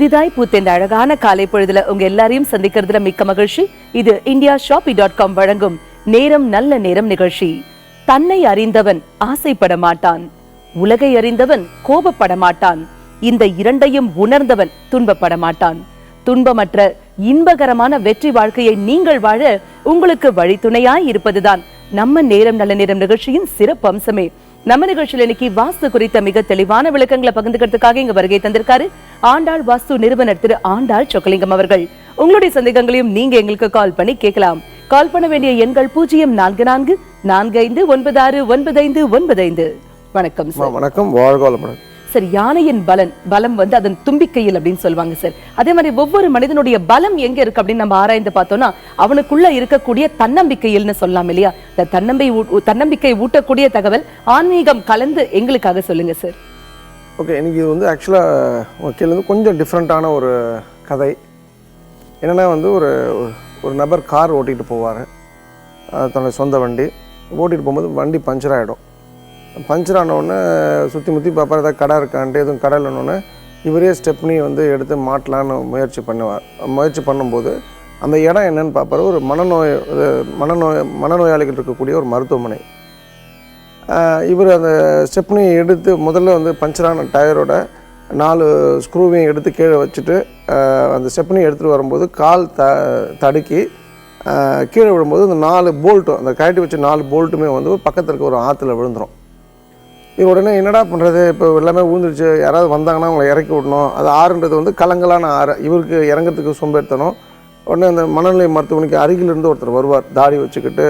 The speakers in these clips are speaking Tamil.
புதிதாய் பூத்த இந்த அழகான காலை பொழுதுல உங்க எல்லாரையும் சந்திக்கிறதுல மிக்க மகிழ்ச்சி. இது indiashopee.com வழங்கும் நேரம் நல்ல நேரம் நிகழ்ச்சி. தன்னை அறிந்தவன் ஆசைப்பட மாட்டான், உலகை அறிந்தவன் கோபப்பட மாட்டான், இந்த இரண்டையும் உணர்ந்தவன் துன்பப்பட மாட்டான். துன்பமற்ற இன்பகரமான வெற்றி வாழ்க்கையை நீங்கள் வாழ உங்களுக்கு வழித்துணையாய் இருப்பதுதான் நம்ம நேரம் நல்ல நேரம் நிகழ்ச்சியின் சிறப்பு அம்சமே. நம்ம நிகழ்ச்சியில் இன்னைக்கு வாஸ்து குறித்த மிக தெளிவான விளக்கங்களை பகிர்ந்துக்கிறதுக்காக இங்க வருகை தந்திருக்காரு ஆண்டாள் வாஸ்து நிறுவனர் திரு ஆண்டாள் சொக்கலிங்கம் அவர்கள். உங்களுடைய சந்தேகங்களையும் நீங்க எங்களுக்கு கால் பண்ணி கேட்கலாம். கால் பண்ண வேண்டிய எண்கள் 0444459595. வணக்கம் சார். வணக்கம், வாழ்க வளமுடன். சார், யானையின் பலம் வந்து அதன் தும்பிக்கையில் அப்படின்னு சொல்லுவாங்க சார். அதே மாதிரி ஒவ்வொரு மனிதனுடைய பலம் எங்க இருக்கு அப்படின்னு நம்ம ஆராய்ந்து பார்த்தோம்னா அவனுக்குள்ள இருக்கக்கூடிய தன்னம்பிக்கையில்னு சொல்லலாம் இல்லையா? இந்த தன்னம்பிக்கை ஊட்டக்கூடிய தகவல் ஆன்மீகம் கலந்து எங்களுக்காக சொல்லுங்க சார். ஓகே, இன்னைக்கு இது வந்து ஆக்சுவலாக கீழே கொஞ்சம் டிஃப்ரெண்ட்டான ஒரு கதை. என்னென்னா வந்து ஒரு நபர் கார் ஓட்டிகிட்டு போவார், தன்னுடைய சொந்த வண்டி ஓட்டிகிட்டு போகும்போது வண்டி பஞ்சர் ஆகிடும். பஞ்சர் ஆனவுடனே சுற்றி முற்றி பார்ப்பார், ஏதாவது கடை இருக்கான்ட்டு. எதுவும் கடை இல்லைன்னொன்னே இவரே ஸ்டெப்னி வந்து எடுத்து மாட்டலான்னு முயற்சி பண்ணும்போது அந்த இடம் என்னன்னு பார்ப்பார். ஒரு மனநோயாளிகள் இருக்கக்கூடிய ஒரு மருத்துவமனை. இவர் அந்த ஸ்டெப்னி எடுத்து முதல்ல வந்து பஞ்சரான டயரோட 4 ஸ்க்ரூவையும் எடுத்து கீழே வச்சுட்டு அந்த ஸ்டெப்னி எடுத்துகிட்டு வரும்போது கால் தடுக்கி கீழே விழும்போது அந்த 4 போல்ட்டும், அந்த கழட்டி வச்ச 4 போல்ட்டுமே வந்து பக்கத்தில் இருக்க ஒரு ஆற்றுல விழுந்துடும். இது உடனே என்னடா பண்ணுறது, இப்போ எல்லாமே ஊந்துருச்சு, யாராவது வந்தாங்கன்னா அவங்களை இறக்கி விடணும். அது ஆறுன்றது வந்து கலங்கலான ஆறு, இவருக்கு இறங்கிறதுக்கு சோம்பேறித்தனம். உடனே அந்த மனநிலை மருத்துவமனைக்கு அருகிலிருந்து ஒருத்தர் வருவார், தாடி வச்சுக்கிட்டு,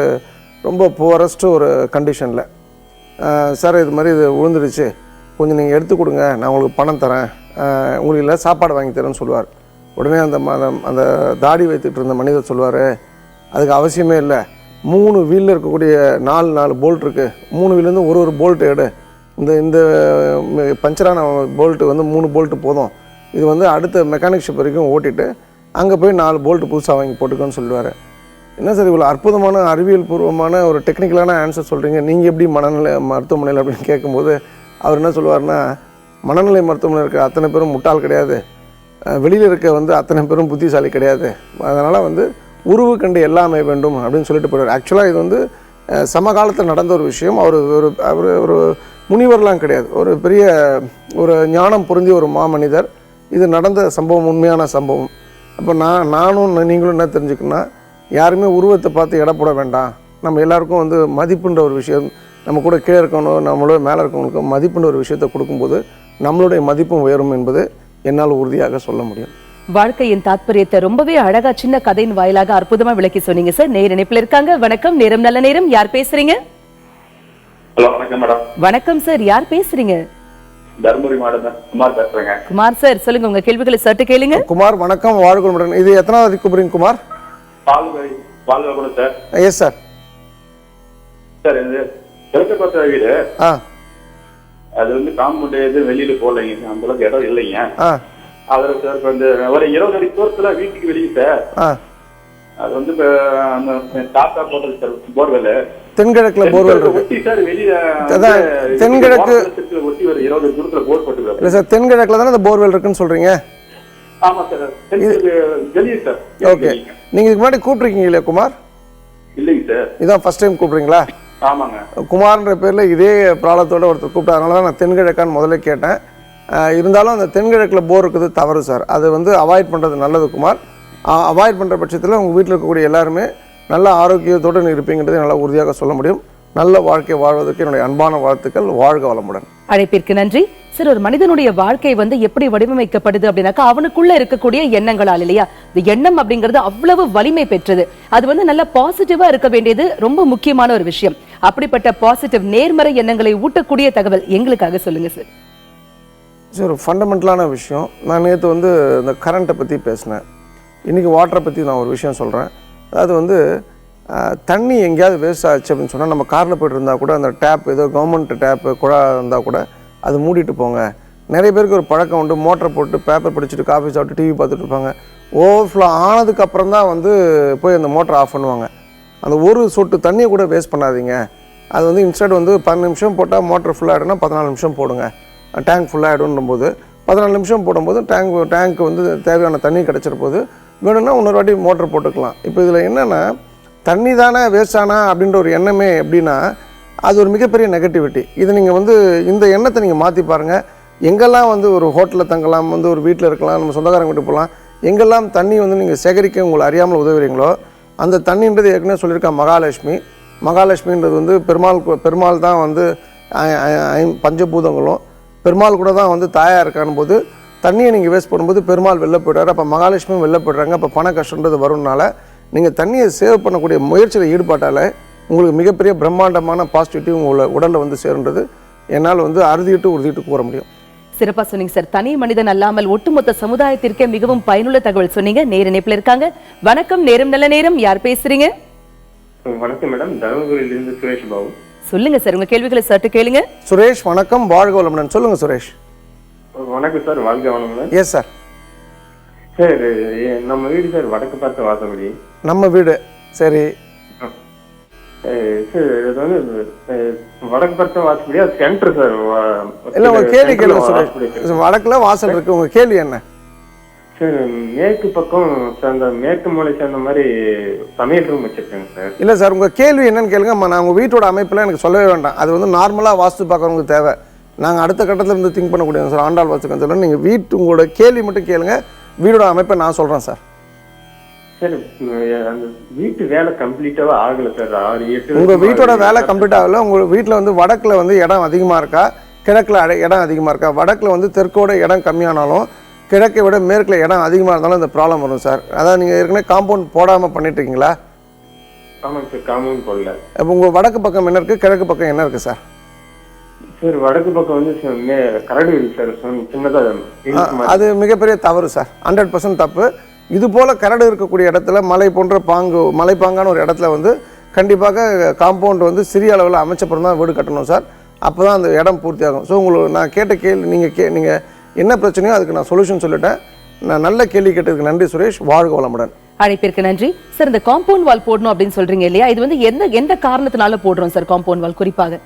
ரொம்ப புவரஸ்ட்டு ஒரு கண்டிஷனில். சார், இது மாதிரி இது விழுந்துருச்சு, கொஞ்சம் நீங்கள் எடுத்து கொடுங்க, நான் உங்களுக்கு பணம் தரேன், உங்களுக்கு இல்லை சாப்பாடு வாங்கி தரேன்னு சொல்லுவார். உடனே அந்த தாடி வைத்துட்டு இருந்த மனிதர் சொல்லுவார், அதுக்கு அவசியமே இல்லை, 3 வீலில் இருக்கக்கூடிய 4 போல்ட் இருக்குது, 3 வீலேருந்து ஒரு போல்ட்டு எடு, இந்த பஞ்சரான போல்ட்டு வந்து 3 போல்ட்டு போதும், இது வந்து அடுத்த மெக்கானிக் ஷிப் வரைக்கும் ஓட்டிட்டு அங்கே போய் 4 போல்ட்டு புதுசாக வாங்கி போட்டுக்கோன்னு சொல்லுவார். என்ன சார் இவ்வளோ அற்புதமான அறிவியல் பூர்வமான ஒரு டெக்னிக்கலான ஆன்சர் சொல்கிறீங்க, நீங்கள் எப்படி மனநிலை மருத்துவமனையில் அப்படின்னு கேட்கும்போது அவர் என்ன சொல்லுவார்னா, மனநிலை மருத்துவமனை இருக்க அத்தனை பேரும் முட்டாள் கிடையாது, வெளியில் இருக்க வந்து அத்தனை பேரும் புத்திசாலி கிடையாது, அதனால் வந்து உருவு கண்டு எல்லாமே வேண்டும் அப்படின்னு சொல்லிட்டு போயிடுவார். ஆக்சுவலாக இது வந்து சமகாலத்தில் நடந்த ஒரு விஷயம். அவர் ஒரு முனிவர்லாம் கிடையாது, ஒரு பெரிய ஒரு ஞானம் பொருந்திய ஒரு மாமனிதர். இது நடந்த சம்பவம், உண்மையான சம்பவம். அப்போ நானும் நீங்களும் என்ன தெரிஞ்சுக்கணும்னா, யாருமே உருவத்தை பார்த்து எடை போட வேண்டாம். நம்ம எல்லாருக்கும் வந்து மதிப்புன்ற ஒரு விஷயம், நம்ம கூட கீழே இருக்கணும், நம்மளோட மேலே இருக்கவங்களுக்கு மதிப்புன்ற ஒரு விஷயத்தை கொடுக்கும்போது நம்மளுடைய மதிப்பும் உயரும் என்பது என்னால் உறுதியாக சொல்ல முடியும். வாழ்க்கையின் தாத்பரியத்தை ரொம்பவே அழகா சின்ன கதையின் வாயிலாக அற்புதமா விளக்கி சொன்னீங்க சார். நேர இணைப்புல இருக்காங்க. வணக்கம், நேரம் நல்ல நேரம். யார் பேசுறீங்க? ஹலோ, வணக்கம் மேடம். வணக்கம் சார், யார் பேசுறீங்க? தர்மபுரி மாவட்டம் குமார் பேசுறேங்க. குமார் சார், சொல்லுங்க, உங்க கேள்விகளை சற்று கேளுங்க. குமார் வணக்கம், வாழ்க வளமுடன். இது எத்தனாவது கூப்பிடுறீங்க குமார்? பால்வகுடம் சார். Yes sir. சார், இது கிழக்கு வீடு, அது வந்து காம்பவுண்ட் எது வெளியில போடலைங்க, அந்த அளவுக்கு இடம் இல்லைங்க. அதுல சார் வந்து ஒரு 20 அடி தூரத்துல வீட்டுக்கு வெளியே சார், அது வந்து தாத்தா போட்டது சார் போர்வெல், தென்கிழக்குல போர்வெல் ஒட்டி சார், வெளியே தென்கிழக்கு ஒட்டி ஒரு 20 தூரத்துல போர் போட்டுருக்காரு. இல்ல சார், தென்கிழக்குல தானே அந்த போர்வெல் இருக்குன்னு சொல்றீங்க? ஆமா சார், வெளியே சார். ஓகே, நீங்க இதுக்கு முன்னாடி கூப்பிட்டுருக்கீங்களா குமார்? இல்லைங்க சார், இதான் ஃபர்ஸ்ட் டைம் கூப்பிடுறீங்களா? ஆமாங்க. குமார்ன்ற பேர்ல இதே ப்ராப்ளத்தோட ஒருத்தர் கூப்பிட்டு, அதனால தான் நான் தென்கிழக்கான்னு முதல்ல கேட்டேன். இருந்தாலும் அந்த தென்கிழக்கில் போர் இருக்குது தவறு சார், அது வந்து அவாய்ட் பண்ணுறது நல்லது குமார். அவாய்ட் பண்ணுற பட்சத்தில் உங்கள் வீட்டில் இருக்கக்கூடிய எல்லாருமே நல்ல ஆரோக்கியத்தோடு இருப்பீங்கிறது நல்லா உறுதியாக சொல்ல முடியும். நல்ல வாழ்க்கை வாழ்வதற்கு என்னுடைய அன்பான வாழ்த்துக்கள். வாழ்க வளமுடன். அழைப்பிற்கு நன்றி சார். ஒரு மனிதனுடைய வாழ்க்கை வந்து எப்படி வடிவமைக்கப்படுது அப்படின்னாக்கா அவனுக்குள்ள இருக்கக்கூடிய எண்ணங்களால் இல்லையா? இந்த எண்ணம் அப்படிங்கிறது அவ்வளவு வலிமை பெற்றது. அது வந்து நல்ல பாசிட்டிவா இருக்க வேண்டியது ரொம்ப முக்கியமான ஒரு விஷயம். அப்படிப்பட்ட பாசிட்டிவ் நேர்மறை எண்ணங்களை ஊட்டக்கூடிய தகவல் எங்களுக்காக சொல்லுங்க சார். சார், ஒரு ஃபண்டமெண்டலான விஷயம். நான் நேற்று வந்து இந்த கரண்ட்டை பற்றி பேசினேன், இன்றைக்கி வாட்டரை பற்றி நான் ஒரு விஷயம் சொல்கிறேன். அதாவது வந்து தண்ணி எங்கேயாவது வேஸ்ட் ஆச்சு அப்படின்னு சொன்னால், நம்ம காரில் போய்ட்டு இருந்தால் கூட அந்த டேப் ஏதோ கவர்மெண்ட் டேப்பு குழா இருந்தால் கூட அது மூடிட்டு போங்க. நிறைய பேருக்கு ஒரு பழக்கம் உண்டு, மோட்டரை போட்டு பேப்பர் படிச்சுட்டு காஃபி சாப்பிட்டு டிவி பார்த்துட்டு இருப்பாங்க. ஓவர்ஃப்ளோ ஆனதுக்கப்புறம் தான் வந்து போய் அந்த மோட்டரை ஆஃப் பண்ணுவாங்க. அந்த ஒரு சொட்டு தண்ணியை கூட வேஸ்ட் பண்ணாதீங்க. அது வந்து இன்ஸ்டன்ட் வந்து 10 நிமிஷம் போட்டால் மோட்டர் ஃபுல்லாகிடும்னா 14 நிமிஷம் போடுங்க, டேங்க் ஃபுல்லாகிடும்னும் போது 14 நிமிஷம் போடும்போது டேங்க் வந்து தேவையான தண்ணி கிடச்சிற போது வேணும்னா இன்னொரு வாட்டி மோட்டர் போட்டுக்கலாம். இப்போ இதில் என்னென்னா தண்ணி தானே வேஸ்ட் ஆனா அப்படின்ற ஒரு எண்ணமே எப்படின்னா அது ஒரு மிகப்பெரிய நெகட்டிவிட்டி. இது நீங்கள் வந்து இந்த எண்ணத்தை நீங்கள் மாற்றி பாருங்கள். எங்கெல்லாம் வந்து ஒரு ஹோட்டலில் தங்கலாம், வந்து ஒரு வீட்டில் இருக்கலாம், நம்ம சொந்தக்காரங்க வீட்டு போகலாம், எங்கெல்லாம் தண்ணி வந்து நீங்கள் சேகரிக்க உங்களை அறியாமல் உதவுறீங்களோ அந்த தண்ணின்றது ஏற்கனவே சொல்லியிருக்கேன் மகாலட்சுமின்றது வந்து பெருமாள் தான் வந்து பஞ்சபூதங்களும் பெருமாள் கூட தான் வந்து தாயாக இருக்கான் போது தண்ணியை நீங்கள் வேஸ்ட் பண்ணும்போது பெருமாள் வெளில போய்டாரு. அப்போ மகாலட்சுமியும் வெளில போய்ட்றாங்க. அப்போ பண கஷ்டன்றது வரும்னால நீங்கள் தண்ணியை சேவ் பண்ணக்கூடிய முயற்சியில் ஈடுபட்டாலே உங்களுக்கு மிகப்பெரிய பிரம்மாண்டமான பாசிட்டிவிட்டி உங்களை உடலில் வந்து சேருன்றது என்னால் வந்து உறுதிட்டு கூற முடியும். சிறப்பா சொன்னீங்க சார். தனி மனிதன் அல்லாமல் ஒட்டுமொத்த சமுதாயத்திற்கே மிகவும் பயனுள்ள தகவல் சொன்னீங்க. நேர இணைப்புல இருக்காங்க. வணக்கம், நேரம் நல்ல நேரம். யார் பேசுறீங்க? வணக்கம் மேடம், தருமபுரியிலிருந்து சுரேஷ் பாபு. சொல்லுங்க சார், உங்க கேள்விகளை சற்று கேளுங்க. சுரேஷ் வணக்கம், வாழ்க வளமுடன். சொல்லுங்க சுரேஷ். வணக்கம் சார், வாழ்க வளமுடன். S sir. சார் நம்ம வீடு சார் வடக்கு பார்த்த வாசப்படி. நம்ம வீடு சரி சார் இது வந்து வடக்கு பார்த்த வாசப்படி, அது சென்டர் சார். இல்லை உங்க கேள்வி கேளுங்க சுரேஷ். வடக்குல வாசல் இருக்கு, உங்க கேள்வி என்ன சார்? மேற்கு பக்கம் அந்த மேற்கு மூலை சேர்ந்த மாதிரி சமையல் ரூம் வச்சிருக்கேங்க சார். இல்லை சார், உங்கள் கேள்வி என்னன்னு கேளுங்க. நான் உங்கள் வீட்டோட அமைப்பில் எனக்கு சொல்லவே வேண்டாம். அது வந்து நார்மலாக வாஸ்து பார்க்குறவங்களுக்கு தேவை. நாங்கள் அடுத்த கட்டத்தில் இருந்து திங்க் பண்ணக்கூடியது சார். ஆண்டாள் வாஸ்து கன்சல்டன். நீங்கள் உங்களோட கேள்வி மட்டும் கேளுங்க, வீடோட அமைப்பை நான் சொல்கிறேன் சார். சார் அந்த வீட்டு வேலை கம்ப்ளீட்டாக ஆகலை சார். 6-8 உங்கள் வீட்டோட வேலை கம்ப்ளீட் ஆகலை. உங்கள் வீட்டில் வந்து வடக்கில் வந்து இடம் அதிகமாக இருக்கா, கிழக்கில் இடம் அதிகமாக இருக்கா? வடக்கில் வந்து தெற்கோட இடம் கம்மியானாலும் கிழக்கை விட மேற்கில் இடம் அதிகமாக இருந்தாலும் இந்த ப்ராப்ளம் வரும் சார். அதாவது நீங்கள் ஏற்கனவே காம்பவுண்ட் போடாமல் பண்ணிட்டு இருக்கீங்களா? ஆமாங்க சார், காம்பவுண்ட் போடல. இப்போ உங்கள் வடக்கு பக்கம் என்ன இருக்குது, கிழக்கு பக்கம் என்ன இருக்குது சார்? சார் வடக்கு பக்கம் வந்து கரடு இருக்கு சார், சின்னதாக. அது மிகப்பெரிய தவறு சார், 100% தப்பு. இது போல் கரடு இருக்கக்கூடிய இடத்துல மலை போன்ற மலைப்பாங்கான ஒரு இடத்துல வந்து கண்டிப்பாக காம்பவுண்ட் வந்து சிறிய அளவில் அமைச்சப்பறம் தான் வீடு கட்டணும் சார். அப்போ தான் அந்த இடம் பூர்த்தி ஆகும். ஸோ உங்களுக்கு நான் கேட்ட கேள்வி நீங்கள் என்ன பிரச்சனையோ அதுக்கு நான் சொல்யூஷன் சொல்லிட்டேன். நான் நல்ல கேள்வி கேட்டதுக்கு நன்றி சுரேஷ். வாழ்க வளமுடன். அழைப்பிற்கு நன்றி சார். இந்த காம்பவுண்ட் வால் போடணும் அப்படின்னு சொல்றீங்க இல்லையா, இது வந்து எந்த காரணத்தினால போடுறோம் சார் காம்பவுண்ட் வால் குறிப்பாக?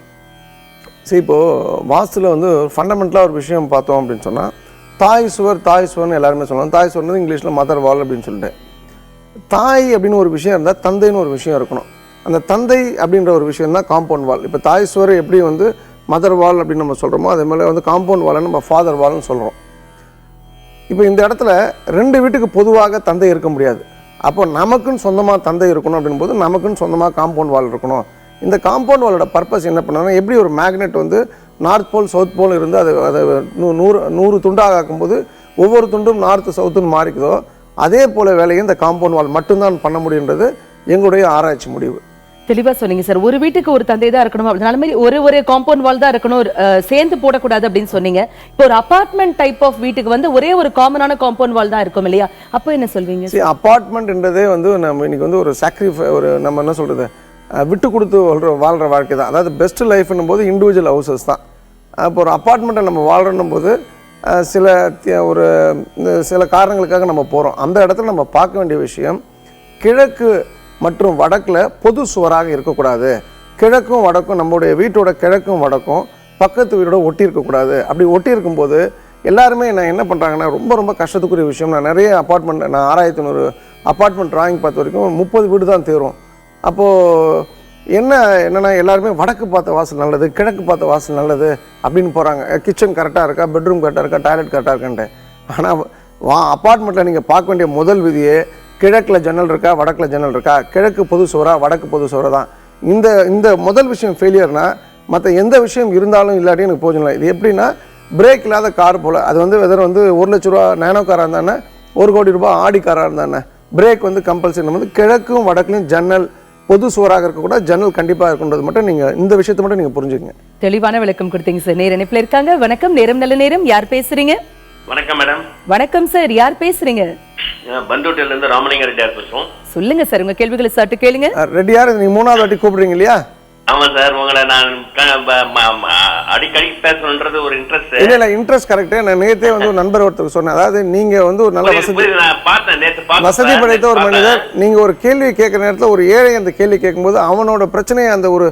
சரி, இப்போது வாஸ்துல வந்து ஃபண்டமெண்டலாக ஒரு விஷயம் பார்த்தோம் அப்படின்னு சொன்னால் தாய் சுவர்னு எல்லாருமே சொல்லலாம். தாய் சுவர்னு இங்கிலீஷில் மதர் வால் அப்படின்னு சொல்லிட்டு, தாய் அப்படின்னு ஒரு விஷயம் இருந்தால் தந்தைன்னு ஒரு விஷயம் இருக்கணும். அந்த தந்தை அப்படின்ற ஒரு விஷயம் தான் காம்பவுண்ட் வால். இப்போ தாய் சுவர் எப்படி வந்து மதர் வால் அப்படின்னு நம்ம சொல்கிறோமோ அதே மாதிரி வந்து காம்பவுண்ட் வால்னு நம்ம ஃபாதர் வால்னு சொல்கிறோம். இப்போ இந்த இடத்துல 2 வீட்டுக்கு பொதுவாக தந்தை இருக்க முடியாது. அப்போ நமக்குன்னு சொந்தமாக தந்தை இருக்கணும் அப்படின் போது நமக்குன்னு சொந்தமாக காம்பவுண்ட் வால் இருக்கணும். இந்த காம்பவுண்ட் வாலோட பர்பஸ் என்ன பண்ணாங்கன்னா, எப்படி ஒரு மேக்னெட் வந்து நார்த் போல் சவுத் போல் இருந்து அதை 100 துண்டாக ஆக்கும்போது ஒவ்வொரு துண்டும் நார்த்து சவுத்துன்னு மாறிக்குதோ அதே போல் வேலையை இந்த காம்பவுண்ட் வால் மட்டும்தான் பண்ண முடியுன்றது எங்களுடைய ஆராய்ச்சி முடிவு. தெளிவா சொன்னீங்க சார். ஒரு வீட்டுக்கு ஒரு தந்தை தான் இருக்கணும், அதனால மாதிரி ஒரு காம்பவுண்ட் வால் தான் இருக்கணும், சேர்ந்து போடக்கூடாது அப்படின்னு சொன்னீங்க. இப்போ ஒரு அபார்ட்மெண்ட் டைப் ஆஃப் வீட்டுக்கு வந்து ஒரே ஒரு காமனான காம்பவுண்ட் வால் தான் இருக்கும் இல்லையா, அப்போ என்ன சொல்வீங்க? அபார்ட்மெண்ட்ன்றதே வந்து நம்ம இன்னைக்கு வந்து ஒரு ஒரு நம்ம என்ன சொல்றது, விட்டு கொடுத்து வாழ்கிற வாழ்க்கை தான். அதாவது பெஸ்ட் லைஃப்னும் போது இண்டிவிஜுவல் ஹவுசஸ் தான். இப்போ ஒரு அப்பார்ட்மெண்ட்டை நம்ம வாழ்றணும் போது சில காரணங்களுக்காக நம்ம போகிறோம். அந்த இடத்துல நம்ம பார்க்க வேண்டிய விஷயம், கிழக்கு மற்றும் வடக்கில் பொது சுவராக இருக்கக்கூடாது. கிழக்கும் வடக்கும், நம்முடைய வீட்டோட கிழக்கும் வடக்கும் பக்கத்து வீடோட ஒட்டி இருக்கக்கூடாது. அப்படி ஒட்டி இருக்கும்போது எல்லாருமே நான் என்ன பண்ணுறாங்கன்னா, ரொம்ப கஷ்டத்துக்குரிய விஷயம். நான் நிறைய நான் 6,100 அப்பார்ட்மெண்ட் டிராயிங் பார்த்த வரைக்கும் 30 வீடு தான் தேரும். அப்போது என்னென்னா எல்லாருமே வடக்கு பார்த்த வாசல் நல்லது, கிழக்கு பார்த்த வாசல் நல்லது அப்படின்னு போகிறாங்க. கிச்சன் கரெக்டாக இருக்கா, பெட்ரூம் கரெக்டாக இருக்கா, டாய்லெட் கரெக்டாக இருக்கான்ட்டு. ஆனால் அப்பார்ட்மெண்ட்டில் நீங்கள் பார்க்க வேண்டிய முதல் விதியே, கிழக்கில் ஜன்னல் இருக்கா, வடக்கில் ஜன்னல் இருக்கா, கிழக்கு பொது சுவரா, வடக்கு பொது சுவரா தான். இந்த முதல் விஷயம் ஃபெயிலியர்னா மற்ற எந்த விஷயம் இருந்தாலும் இல்லாட்டி எனக்கு போஜனம் இல்லை. இது எப்படின்னா, பிரேக் இல்லாத கார் போல். அது வந்து வெதர் வந்து 1 லட்ச ரூபா நேனோ காராக இருந்தானே, 1 கோடி ரூபாய் ஆடி காராக இருந்தானே, பிரேக் வந்து கம்பல்சரி. நம்ம வந்து கிழக்கும் வடக்குலையும் ஜன்னல் பொது சுவராக இருக்கக்கூட, ஜன்னல் கண்டிப்பாக இருக்குன்றது மட்டும் நீங்கள் இந்த விஷயத்தை மட்டும் நீங்கள் புரிஞ்சுக்கங்க. தெளிவான விளக்கம் கொடுத்தீங்க சார். நேர இணைப்பில் இருக்காங்க. வணக்கம், நேரம் நல்ல நேரம். யார் பேசுறீங்க? வணக்கம் மேடம். வணக்கம் சார், யார் பேசுறீங்க? பண்டோட்டில இருந்து ராமலிங்க ரெட்டியார் பேசுறோம். சொல்லுங்க சார், உங்க கேள்விகளை சற்று கேளுங்க. ரெட்டியார், நீங்க 3வது வாட்டி கூப்பிடுறீங்க இல்லையா? ஆமா சார், உங்களை நான் அடிக்கடி பேசணுன்றது ஒரு இன்ட்ரெஸ்ட். இல்ல இன்ட்ரெஸ்ட் கரெக்ட். நான் நேத்தே வந்து ஒரு நண்பர் ஒருத்தருக்கு சொன்னேன், அதாவது நீங்க வந்து ஒரு நல்ல வசதி படைத்த ஒரு மனிதர், நீங்க ஒரு கேள்வி கேட்கிற நேரத்தில் ஒரு ஏழை அந்த கேள்வி கேட்கும்போது அவனோட பிரச்சனையை அந்த ஒரு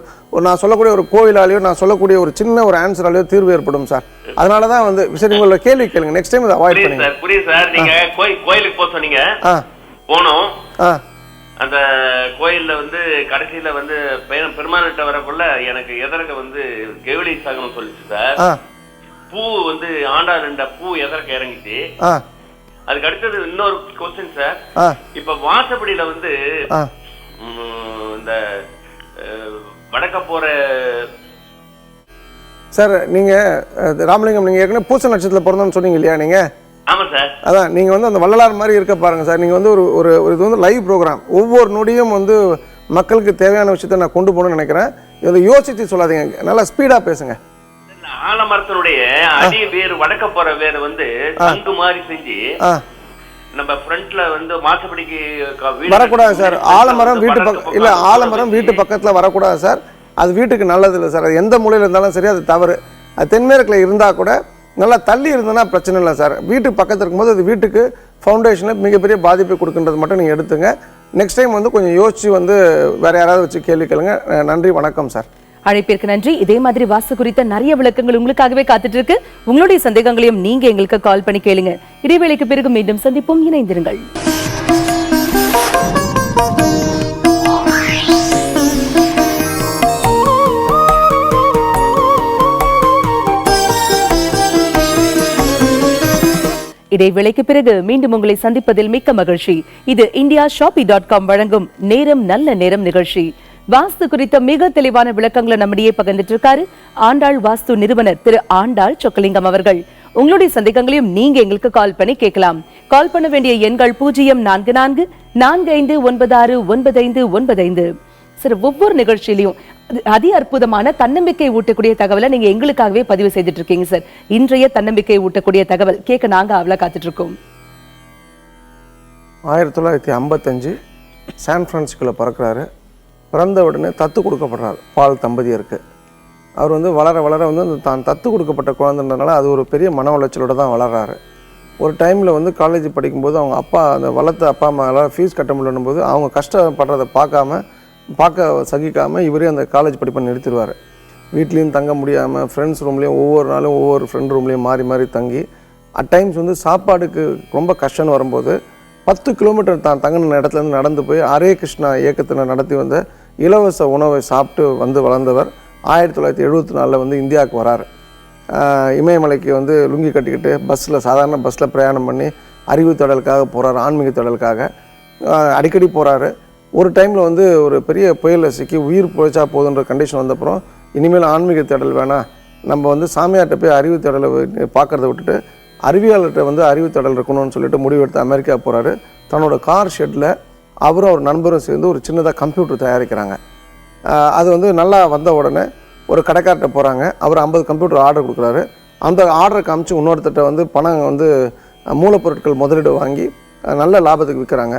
நான் சொல்லக்கூடிய ஒரு கோயிலாலேயோ நான் சொல்லக்கூடிய ஒரு சின்ன ஒரு ஆன்சராலேயோ தீர்வு ஏற்படும் சார். அதனாலதான் வந்து சரி உங்களோட கேள்வி கேளுங்க, நெக்ஸ்ட் டைம் அதை அவாய்ட் பண்ணுங்க. புரியுது சார். நீங்க கோயிலுக்கு போக சொன்னீங்க, போனோம். அந்த கோயில்ல வந்து கடைசியில வந்து பெருமாள்கிட்ட வரக்குள்ள எனக்கு எதற்கு வந்து கெவிலி சாகனம் சொல்லிச்சு சார். பூ வந்து ஆண்டாள் ரெண்ட பூ எதற்கு இறங்கிச்சு. அதுக்கு அடுத்தது இன்னொரு கொஸ்டின் சார். இப்ப வாசப்படியில வந்து இந்த வடக்க போற சார் நீங்க ராமலிங்கம், நீங்க ஏற்கனவே பூச நட்சத்திரத்துல பிறந்தோம்னு சொன்னீங்க இல்லையா நீங்க? ஆமா சார். அதான் நீங்க வந்து அந்த வள்ளலார் மாதிரி இருக்க பாருங்க சார். நீங்க வந்து ஒரு இது வந்து லைவ் ப்ரோக்ராம், ஒவ்வொரு நொடியும் வந்து மக்களுக்கு தேவையான விஷயத்த நான் கொண்டு போகணும்னு நினைக்கிறேன். இதை யோசிச்சு சொல்லாதீங்க, நல்லா ஸ்பீடா பேசுங்க. ஆலமரத்தினுடைய அடி வேறு வடக்க போற வேறு வந்து தங்கு மாதிரி செஞ்சு நம்ம ஃப்ரண்ட்ல வந்து மாசப்படிக்கு வரக்கூடாது சார். ஆலமரம் வீட்டு பக்கம் இல்ல, ஆலமரம் வீட்டு பக்கத்துல வரக்கூடாது சார். அது வீட்டுக்கு நல்லது இல்லை சார். அது எந்த மூலையில இருந்தாலும் சரி அது தவறு. அது தென்மேற்குல இருந்தா கூட நல்லா தள்ளி இருந்ததுன்னா பிரச்சனை இல்லை சார். வீட்டுக்கு பக்கத்தில் இருக்கும்போது அது வீட்டுக்கு ஃபவுண்டேஷனில் மிகப்பெரிய பாதிப்பை கொடுக்குன்றது மட்டும் நீங்கள் எடுத்துங்க. நெக்ஸ்ட் டைம் வந்து கொஞ்சம் யோசிச்சு வந்து வேற யாராவது வச்சு கேள்வி கேளுங்க. நன்றி, வணக்கம் சார். அழைப்பிற்கு நன்றி. இதே மாதிரி வாஸ்து குறித்த நிறைய விளக்கங்கள் உங்களுக்காகவே காத்துட்டு இருக்கு. உங்களுடைய சந்தேகங்களையும் நீங்க எங்களுக்கு கால் பண்ணி கேளுங்க. இடைவேளைக்கு பிறகு மீண்டும் சந்திப்போம், இணைந்திருங்கள். இடைவேளைக்கு பிறகு மீண்டும் உங்களை சந்திப்பதில் மிக்க மகிழ்ச்சி. இது indiashopee.com வழங்கும் நேரம் நல்ல நேரம் நிகழ்ச்சி. வாஸ்து குறித்த மிக தெளிவான விளக்கங்களை நம்மிடையே பகிர்ந்துட்டு இருக்காரு ஆண்டாள் வாஸ்து நிறுவனர் திரு ஆண்டாள் சொக்கலிங்கம் அவர்கள். உங்களுடைய சந்தேகங்களையும் நீங்க எங்களுக்கு கால் பண்ணி கேட்கலாம். கால் பண்ண வேண்டிய எண்கள் 0444459595. சரி, ஒவ்வொரு நிகழ்ச்சியிலையும் அதி அற்புதமான தன்னம்பிக்கை ஊட்டக்கூடிய தகவலை நீங்க எங்களுக்காகவே பதிவு செய்துட்டு இருக்கீங்க சார். இன்றைய தன்னம்பிக்கை ஊட்டக்கூடிய தகவல் கேட்க நாங்க அவ்வளோ காத்துட்டு இருக்கோம். 1955 சான் பிரான்சிஸ்கோவில் பிறக்கிறாரு. பிறந்த உடனே தத்து கொடுக்கப்படுறாரு பால் தம்பதியருக்கு. அவர் வந்து வளர வளர வந்து அந்த தான் தத்து கொடுக்கப்பட்ட குழந்தைன்றதுனால அது ஒரு பெரிய மன உளைச்சலோடு தான் வளர்றாரு. ஒரு டைமில் வந்து காலேஜ் படிக்கும்போது அவங்க அப்பா அந்த வளர்த்த அப்பா அம்மாவால் ஃபீஸ் கட்ட முடியலும் போது அவங்க கஷ்டப்படுறதை பார்க்க சகிக்காமல் இவரே அந்த காலேஜ் படிப்பை நிறுத்திடுவார். வீட்லேயும் தங்க முடியாமல் ஃப்ரெண்ட்ஸ் ரூம்லேயும் ஒவ்வொரு நாளும் ஒவ்வொரு ஃப்ரெண்ட் ரூம்லேயும் மாறி மாறி தங்கி டைம்ஸ் வந்து சாப்பாடுக்கு ரொம்ப கஷ்டம்னு வரும்போது 10 கிலோமீட்டர் தான் தங்கின இடத்துலேருந்து நடந்து போய் ஹரே கிருஷ்ணா இயக்கத்தில் நடத்தி வந்த இலவச உணவை சாப்பிட்டு வந்து வளர்ந்தவர் 1974 வந்து இந்தியாவுக்கு வராரு. இமயமலைக்கு வந்து லுங்கி கட்டிக்கிட்டு சாதாரண பஸ்ஸில் பிரயாணம் பண்ணி அறிவு தேடலுக்காக போகிறாரு, ஆன்மீக தேடலுக்காக அடிக்கடி போகிறாரு. ஒரு டைமில் வந்து ஒரு பெரிய புயலில் சிக்கி உயிர் போச்சா போதுன்ற கண்டிஷன் வந்தப்புறம் இனிமேல் ஆன்மீக தேடல் வேணாம், நம்ம வந்து சாமியார்கிட்ட போய் அறிவு தேடலை பார்க்குறத விட்டுட்டு அறிவியல்கிட்ட வந்து அறிவு தேடல் இருக்கணும்னு சொல்லிட்டு முடிவெடுத்து அமெரிக்கா போகிறாரு. தன்னோட கார் ஷெட்டில் அவரும் ஒரு நண்பரும் சேர்ந்து ஒரு சின்னதாக கம்ப்யூட்டர் தயாரிக்கிறாங்க. அது வந்து நல்லா வந்த உடனே ஒரு கடைக்கார்ட்ட போகிறாங்க. அவர் 50 கம்ப்யூட்டர் ஆர்டர் கொடுக்குறாரு. அந்த ஆர்டரை காமிச்சு இன்னொருத்திட்ட வந்து பணம் வந்து மூலப்பொருட்கள் முதலீடு வாங்கி நல்ல லாபத்துக்கு விற்கிறாங்க.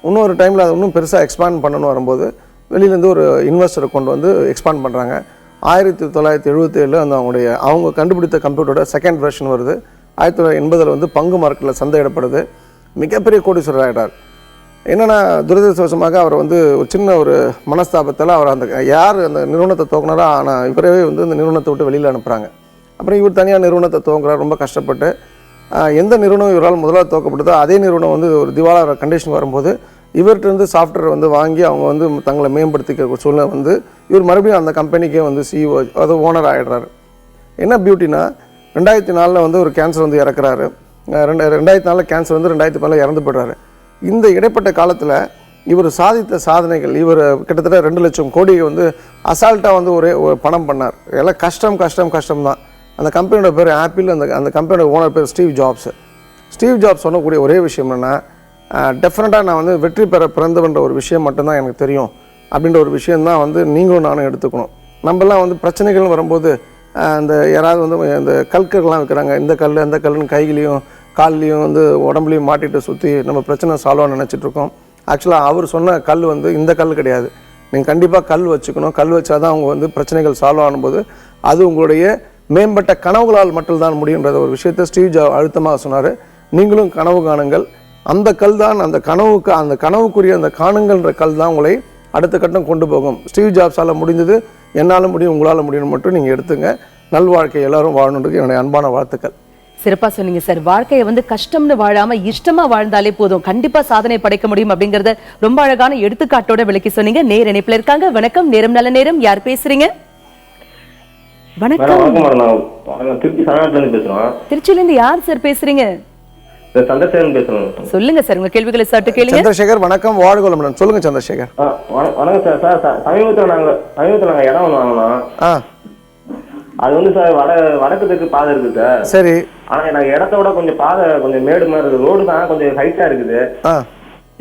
இன்னொரு டைமில் அதை இன்னும் பெருசாக எக்ஸ்பேண்ட் பண்ணணும் வரும்போது வெளியிலேருந்து ஒரு இன்வெஸ்டரை கொண்டு வந்து எக்ஸ்பேண்ட் பண்ணுறாங்க. 1977 அந்த அவங்க கண்டுபிடித்த கம்ப்யூட்டரோட செகண்ட் வெர்ஷன் வருது. 1980 வந்து பங்கு மார்க்கெட்டில் சந்தையிடப்படுது. மிகப்பெரிய கோடீஸ்வரர் ஆகிட்டார். என்னென்னா துரதிருஷ்டவசமாக அவர் வந்து ஒரு சின்ன ஒரு மனஸ்தாபத்தில் அவர் அந்த அந்த நிறுவனத்தை துவங்கினாரோ ஆனால் இவரே வந்து அந்த நிறுவனத்தை விட்டு வெளியில் அனுப்புகிறாங்க. அப்புறம் இவர் தனியாக நிறுவனத்தை துவங்குறார் ரொம்ப கஷ்டப்பட்டு. எந்த நிறுவனம் இவரால் முதலாக துவக்கப்பட்டதோ அதே நிறுவனம் வந்து ஒரு திவாலார கண்டிஷன் வரும்போது இவர்கிட்ட இருந்து சாஃப்ட்வேர் வந்து வாங்கி அவங்க வந்து தங்களை மேம்படுத்திக்க சூழ்நிலை வந்து இவர் மறுபடியும் அந்த கம்பெனிக்கே வந்து சிஇஓ அது ஓனர் ஆகிடுறாரு. என்ன பியூட்டினா 2004 வந்து ஒரு கேன்சர் வந்து இறக்குறாரு. 2004 கேன்சர் வந்து 2010 இறந்து போய்டுறாரு. இந்த இடைப்பட்ட காலத்தில் இவர் சாதித்த சாதனைகள், இவர் கிட்டத்தட்ட 2 லட்சம் கோடி வந்து அசால்ட்டாக வந்து ஒரு பணம் பண்ணார். எல்லாம் கஷ்டம்தான். அந்த கம்பெனியோட பேர் ஆப்பிள், அந்த கம்பெனியோட ஓனர் பேர் ஸ்டீவ் ஜாப்ஸ் சொன்னக்கூடிய ஒரே விஷயம் என்னென்னா டெஃபினட்டாக நான் வந்து வெற்றி பெற பிறந்தவன்ற ஒரு விஷயம் மட்டும்தான் எனக்கு தெரியும் அப்படின்ற ஒரு விஷயந்தான் வந்து நீங்களும் நானும் எடுத்துக்கணும். நம்மலாம் வந்து பிரச்சனைகள் வரும்போது அந்த யாராவது வந்து இந்த கல்கள்லாம் வைக்கிறாங்க, இந்த கல் அந்த கல்லுன்னு கைகளையும் கால்லையும் வந்து உடம்புலையும் மாட்டிட்டு சுற்றி நம்ம பிரச்சனை சால்வாக நினச்சிட்ருக்கோம். ஆக்சுவலாக அவர் சொன்ன கல் வந்து இந்த கல் கிடையாது. நீங்கள் கண்டிப்பாக கல் வச்சுக்கணும். கல் வச்சா தான் அவங்க வந்து பிரச்சனைகள் சால்வ் ஆகும்போது அது உங்களுடைய மேம்பட்ட கனவுகளால் மட்டும்தான் முடியுன்ற ஒரு விஷயத்தை ஸ்டீவ் ஜாப் அழுத்தமாக சொன்னார். நீங்களும் கனவு காணுங்கள். அந்த கல் தான் அந்த கனவுக்குரிய அந்த காணுங்கள்ன்ற கல் தான் உங்களை அடுத்த கட்டம் கொண்டு போகும். ஸ்டீவ் ஜாப்ஸால் முடிஞ்சது என்னால் முடியும், உங்களால் முடியும் மட்டும் நீங்கள் எடுத்துங்க. நல்வாழ்க்கை எல்லாரும் வாழணுன்றதுக்கு என்னுடைய அன்பான வாழ்த்துக்கள். சிறப்பா சொன்னீங்க சார். வாழ்க்கையை வந்து கஷ்டம்னு வாழாம இஷ்டமா வாழ்ந்தாலே போதும், கண்டிப்பா சாதனை படைக்க முடியும் அப்படிங்கறத ரொம்ப அழகான எடுத்துக்காட்டோட விளக்கி சொன்னீங்க. நேர் இணைப்புல இருக்காங்க. வணக்கம், நேரம் நல்ல நேரம். யார் பேசுறீங்க? வணக்கம். திருச்சியில இருந்து யார் சார் பேசுறீங்க? சந்திரசேகரன் பேசுறேன். சொல்லுங்க சார், உங்க கேள்விகளை சற்று கேளுங்க. சந்திரசேகர் வணக்கம், வாழ்க வளமுடன். சொல்லுங்க சந்திரசேகர். வணக்கம் சார். சமீபத்தில் நாங்க இடம் ஒன்று வாங்கினோம். அது வந்து சார் வடக்கு பாதை இருக்கு சார். சரி. ஆனா எனக்கு இடத்த விட கொஞ்சம் பாதை கொஞ்சம் மேடு மாதிரி இருக்கு. ரோடு தான் கொஞ்சம் ஹைட்டா இருக்குது.